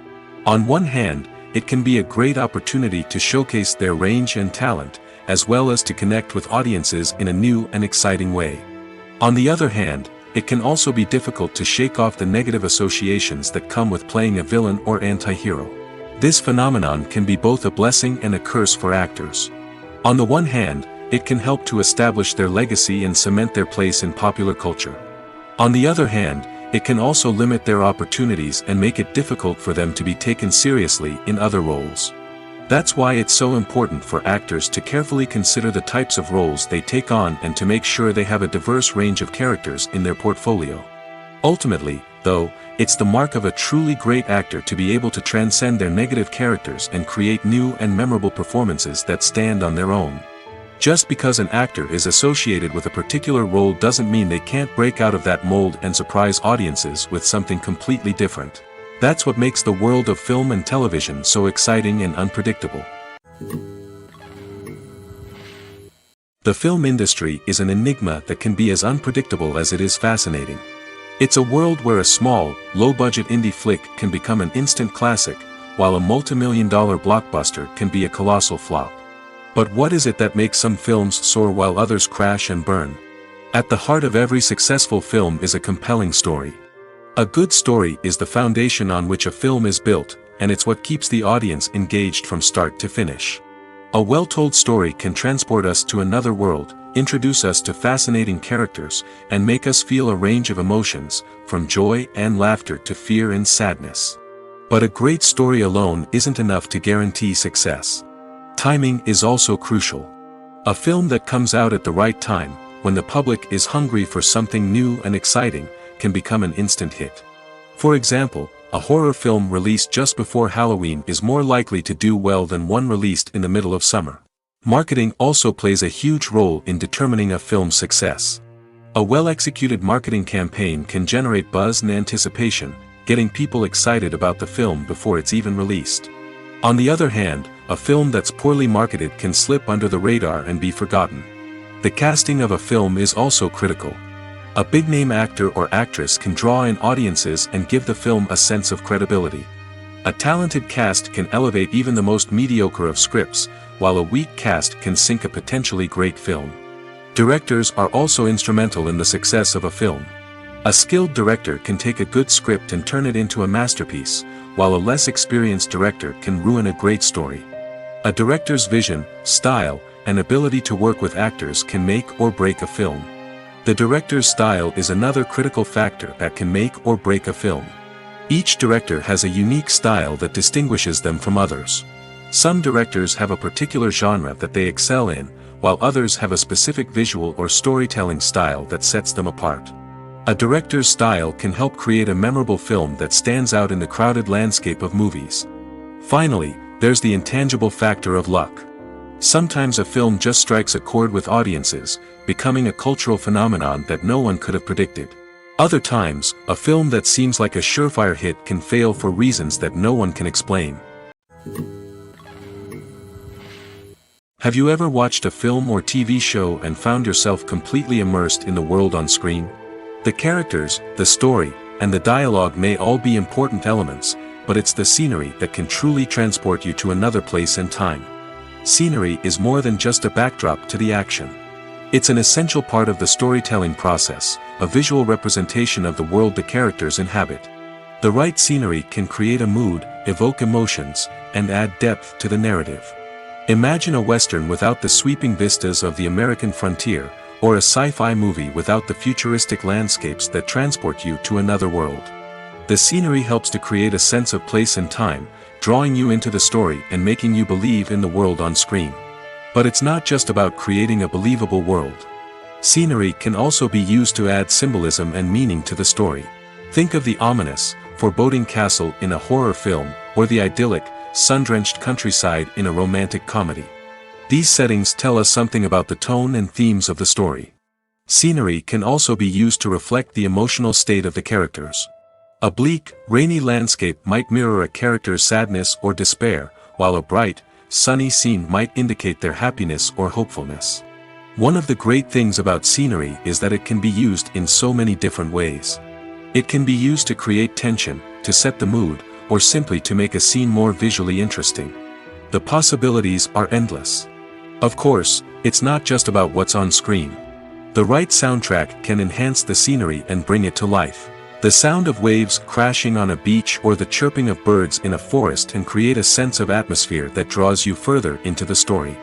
On one hand, it can be a great opportunity to showcase their range and talent, as well as to connect with audiences in a new and exciting way. On the other hand, it can also be difficult to shake off the negative associations that come with playing a villain or anti-hero. This phenomenon can be both a blessing and a curse for actors. On the one hand, it can help to establish their legacy and cement their place in popular culture. On the other hand, it can also limit their opportunities and make it difficult for them to be taken seriously in other roles. That's why it's so important for actors to carefully consider the types of roles they take on and to make sure they have a diverse range of characters in their portfolio. Ultimately, though, it's the mark of a truly great actor to be able to transcend their negative characters and create new and memorable performances that stand on their own. Just because an actor is associated with a particular role doesn't mean they can't break out of that mold and surprise audiences with something completely different. That's what makes the world of film and television so exciting and unpredictable. The film industry is an enigma that can be as unpredictable as it is fascinating. It's a world where a small, low-budget indie flick can become an instant classic, while a multi-million-dollar blockbuster can be a colossal flop. But what is it that makes some films soar while others crash and burn? At the heart of every successful film is a compelling story. A good story is the foundation on which a film is built, and it's what keeps the audience engaged from start to finish. A well-told story can transport us to another world, introduce us to fascinating characters, and make us feel a range of emotions, from joy and laughter to fear and sadness. But a great story alone isn't enough to guarantee success. Timing is also crucial. A film that comes out at the right time, when the public is hungry for something new and exciting, can become an instant hit. For example, a horror film released just before Halloween is more likely to do well than one released in the middle of summer. Marketing also plays a huge role in determining a film's success. A well-executed marketing campaign can generate buzz and anticipation, getting people excited about the film before it's even released. On the other hand, a film that's poorly marketed can slip under the radar and be forgotten. The casting of a film is also critical. A big-name actor or actress can draw in audiences and give the film a sense of credibility. A talented cast can elevate even the most mediocre of scripts, while a weak cast can sink a potentially great film. Directors are also instrumental in the success of a film. A skilled director can take a good script and turn it into a masterpiece, while a less experienced director can ruin a great story. A director's vision, style, and ability to work with actors can make or break a film. The director's style is another critical factor that can make or break a film. Each director has a unique style that distinguishes them from others. Some directors have a particular genre that they excel in, while others have a specific visual or storytelling style that sets them apart. A director's style can help create a memorable film that stands out in the crowded landscape of movies. Finally, there's the intangible factor of luck. Sometimes a film just strikes a chord with audiences, becoming a cultural phenomenon that no one could have predicted. Other times, a film that seems like a surefire hit can fail for reasons that no one can explain. Have you ever watched a film or TV show and found yourself completely immersed in the world on screen? The characters, the story, and the dialogue may all be important elements, but it's the scenery that can truly transport you to another place and time. Scenery is more than just a backdrop to the action. It's an essential part of the storytelling process, a visual representation of the world the characters inhabit. The right scenery can create a mood, evoke emotions, and add depth to the narrative. Imagine a Western without the sweeping vistas of the American frontier, or a sci-fi movie without the futuristic landscapes that transport you to another world. The scenery helps to create a sense of place and time, drawing you into the story and making you believe in the world on screen. But it's not just about creating a believable world. Scenery can also be used to add symbolism and meaning to the story. Think of the ominous, foreboding castle in a horror film, or the idyllic, sun-drenched countryside in a romantic comedy. These settings tell us something about the tone and themes of the story. Scenery can also be used to reflect the emotional state of the characters. A bleak, rainy landscape might mirror a character's sadness or despair, while a bright, sunny scene might indicate their happiness or hopefulness. One of the great things about scenery is that it can be used in so many different ways. It can be used to create tension, to set the mood, or simply to make a scene more visually interesting. The possibilities are endless. Of course, it's not just about what's on screen. The right soundtrack can enhance the scenery and bring it to life. The sound of waves crashing on a beach or the chirping of birds in a forest can create a sense of atmosphere that draws you further into the story.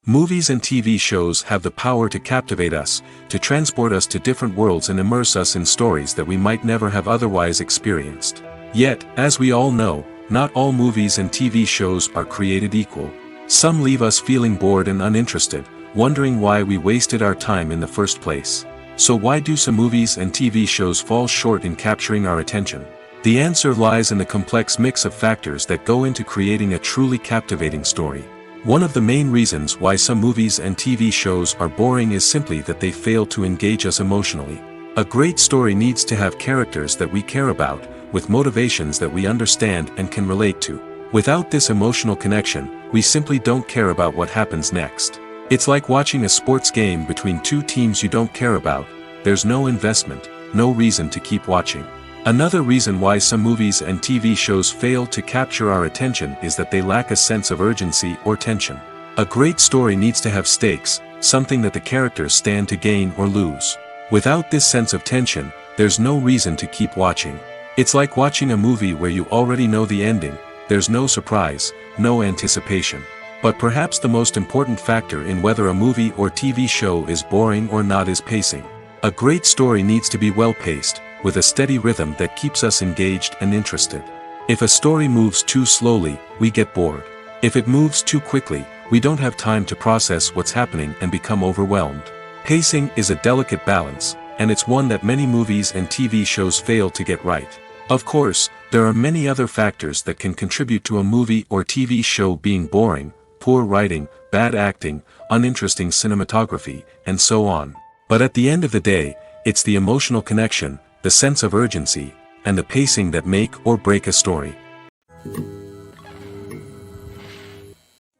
Movies and TV shows have the power to captivate us, to transport us to different worlds and immerse us in stories that we might never have otherwise experienced. Yet, as we all know, not all movies and TV shows are created equal. Some leave us feeling bored and uninterested, wondering why we wasted our time in the first place. So why do some movies and TV shows fall short in capturing our attention? The answer lies in the complex mix of factors that go into creating a truly captivating story. One of the main reasons why some movies and TV shows are boring is simply that they fail to engage us emotionally. A great story needs to have characters that we care about, with motivations that we understand and can relate to. Without this emotional connection, we simply don't care about what happens next. It's like watching a sports game between two teams you don't care about. There's no investment, no reason to keep watching. Another reason why some movies and TV shows fail to capture our attention is that they lack a sense of urgency or tension. A great story needs to have stakes, something that the characters stand to gain or lose. Without this sense of tension, there's no reason to keep watching. It's like watching a movie where you already know the ending. There's no surprise, no anticipation. But perhaps the most important factor in whether a movie or TV show is boring or not is pacing. A great story needs to be well-paced, with a steady rhythm that keeps us engaged and interested. If a story moves too slowly, we get bored. If it moves too quickly, we don't have time to process what's happening and become overwhelmed. Pacing is a delicate balance, and it's one that many movies and TV shows fail to get right. Of course, there are many other factors that can contribute to a movie or TV show being boring: poor writing, bad acting, uninteresting cinematography, and so on. But at the end of the day, it's the emotional connection, the sense of urgency, and the pacing that make or break a story.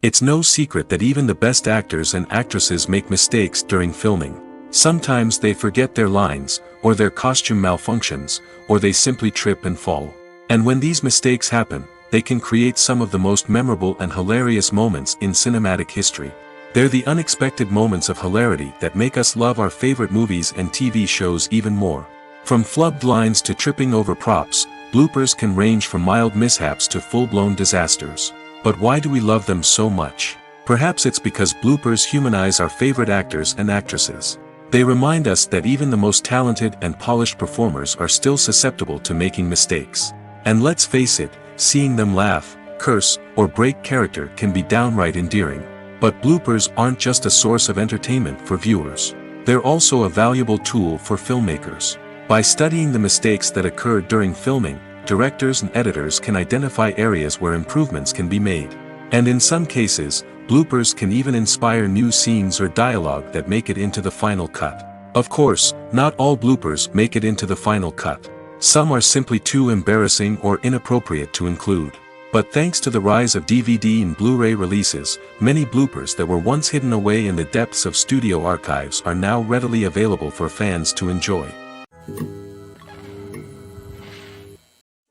It's no secret that even the best actors and actresses make mistakes during filming. Sometimes they forget their lines, or their costume malfunctions, or they simply trip and fall. And when these mistakes happen, they can create some of the most memorable and hilarious moments in cinematic history. They're the unexpected moments of hilarity that make us love our favorite movies and TV shows even more. From flubbed lines to tripping over props, bloopers can range from mild mishaps to full-blown disasters. But why do we love them so much? Perhaps it's because bloopers humanize our favorite actors and actresses. They remind us that even the most talented and polished performers are still susceptible to making mistakes. And let's face it, seeing them laugh, curse, or break character can be downright endearing. But bloopers aren't just a source of entertainment for viewers. They're also a valuable tool for filmmakers. By studying the mistakes that occur during filming, directors and editors can identify areas where improvements can be made. And in some cases, bloopers can even inspire new scenes or dialogue that make it into the final cut. Of course, not all bloopers make it into the final cut. Some are simply too embarrassing or inappropriate to include. But thanks to the rise of DVD and Blu-ray releases, many bloopers that were once hidden away in the depths of studio archives are now readily available for fans to enjoy.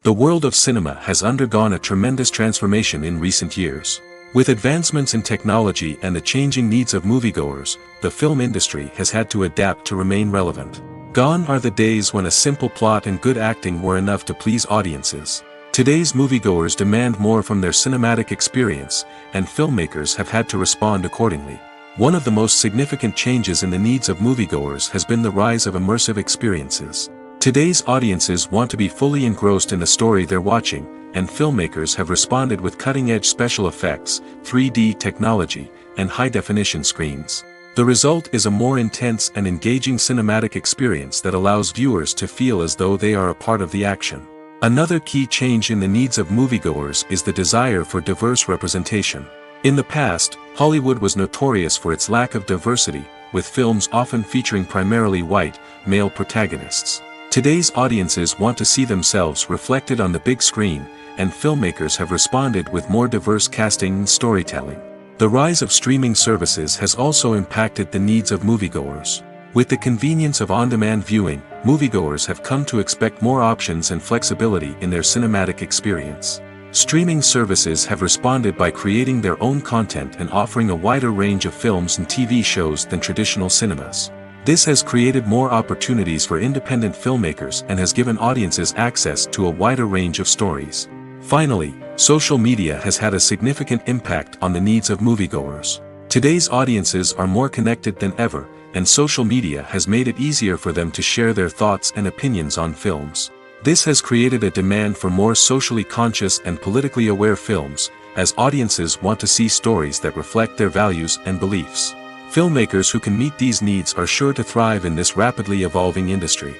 The world of cinema has undergone a tremendous transformation in recent years. With advancements in technology and the changing needs of moviegoers, the film industry has had to adapt to remain relevant. Gone are the days when a simple plot and good acting were enough to please audiences. Today's moviegoers demand more from their cinematic experience, and filmmakers have had to respond accordingly. One of the most significant changes in the needs of moviegoers has been the rise of immersive experiences. Today's audiences want to be fully engrossed in the story they're watching, and filmmakers have responded with cutting-edge special effects, 3D technology, and high-definition screens. The result is a more intense and engaging cinematic experience that allows viewers to feel as though they are a part of the action. Another key change in the needs of moviegoers is the desire for diverse representation. In the past, Hollywood was notorious for its lack of diversity, with films often featuring primarily white, male protagonists. Today's audiences want to see themselves reflected on the big screen, and filmmakers have responded with more diverse casting and storytelling. The rise of streaming services has also impacted the needs of moviegoers. With the convenience of on-demand viewing, moviegoers have come to expect more options and flexibility in their cinematic experience. Streaming services have responded by creating their own content and offering a wider range of films and TV shows than traditional cinemas. This has created more opportunities for independent filmmakers and has given audiences access to a wider range of stories. Finally, social media has had a significant impact on the needs of moviegoers. Today's audiences are more connected than ever, and social media has made it easier for them to share their thoughts and opinions on films. This has created a demand for more socially conscious and politically aware films, as audiences want to see stories that reflect their values and beliefs. Filmmakers who can meet these needs are sure to thrive in this rapidly evolving industry.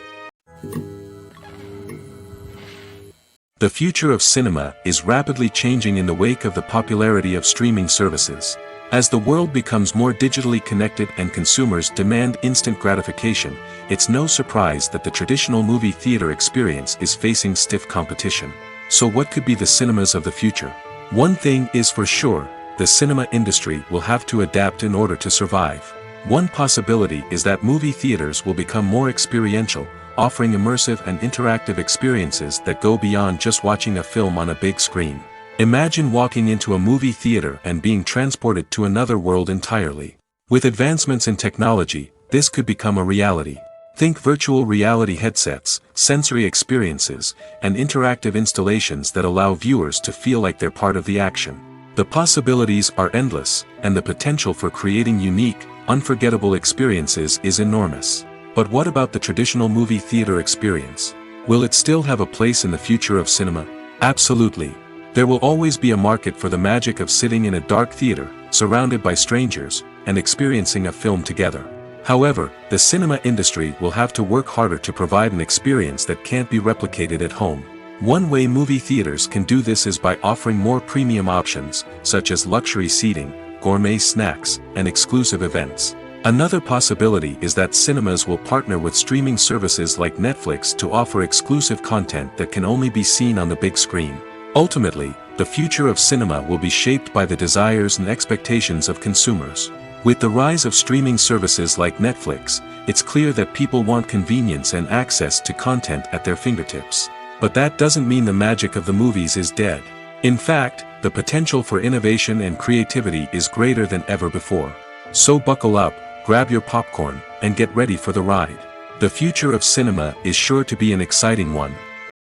The future of cinema is rapidly changing in the wake of the popularity of streaming services. As the world becomes more digitally connected and consumers demand instant gratification, it's no surprise that the traditional movie theater experience is facing stiff competition. So what could be the cinemas of the future? One thing is for sure, the cinema industry will have to adapt in order to survive. One possibility is that movie theaters will become more experiential, offering immersive and interactive experiences that go beyond just watching a film on a big screen. Imagine walking into a movie theater and being transported to another world entirely. With advancements in technology, this could become a reality. Think virtual reality headsets, sensory experiences, and interactive installations that allow viewers to feel like they're part of the action. The possibilities are endless, and the potential for creating unique, unforgettable experiences is enormous. But what about the traditional movie theater experience? Will it still have a place in the future of cinema? Absolutely. There will always be a market for the magic of sitting in a dark theater, surrounded by strangers, and experiencing a film together. However, the cinema industry will have to work harder to provide an experience that can't be replicated at home. One way movie theaters can do this is by offering more premium options, such as luxury seating, gourmet snacks, and exclusive events. Another possibility is that cinemas will partner with streaming services like Netflix to offer exclusive content that can only be seen on the big screen. Ultimately, the future of cinema will be shaped by the desires and expectations of consumers. With the rise of streaming services like Netflix, it's clear that people want convenience and access to content at their fingertips. But that doesn't mean the magic of the movies is dead. In fact, the potential for innovation and creativity is greater than ever before. So buckle up, grab your popcorn, and get ready for the ride. The future of cinema is sure to be an exciting one.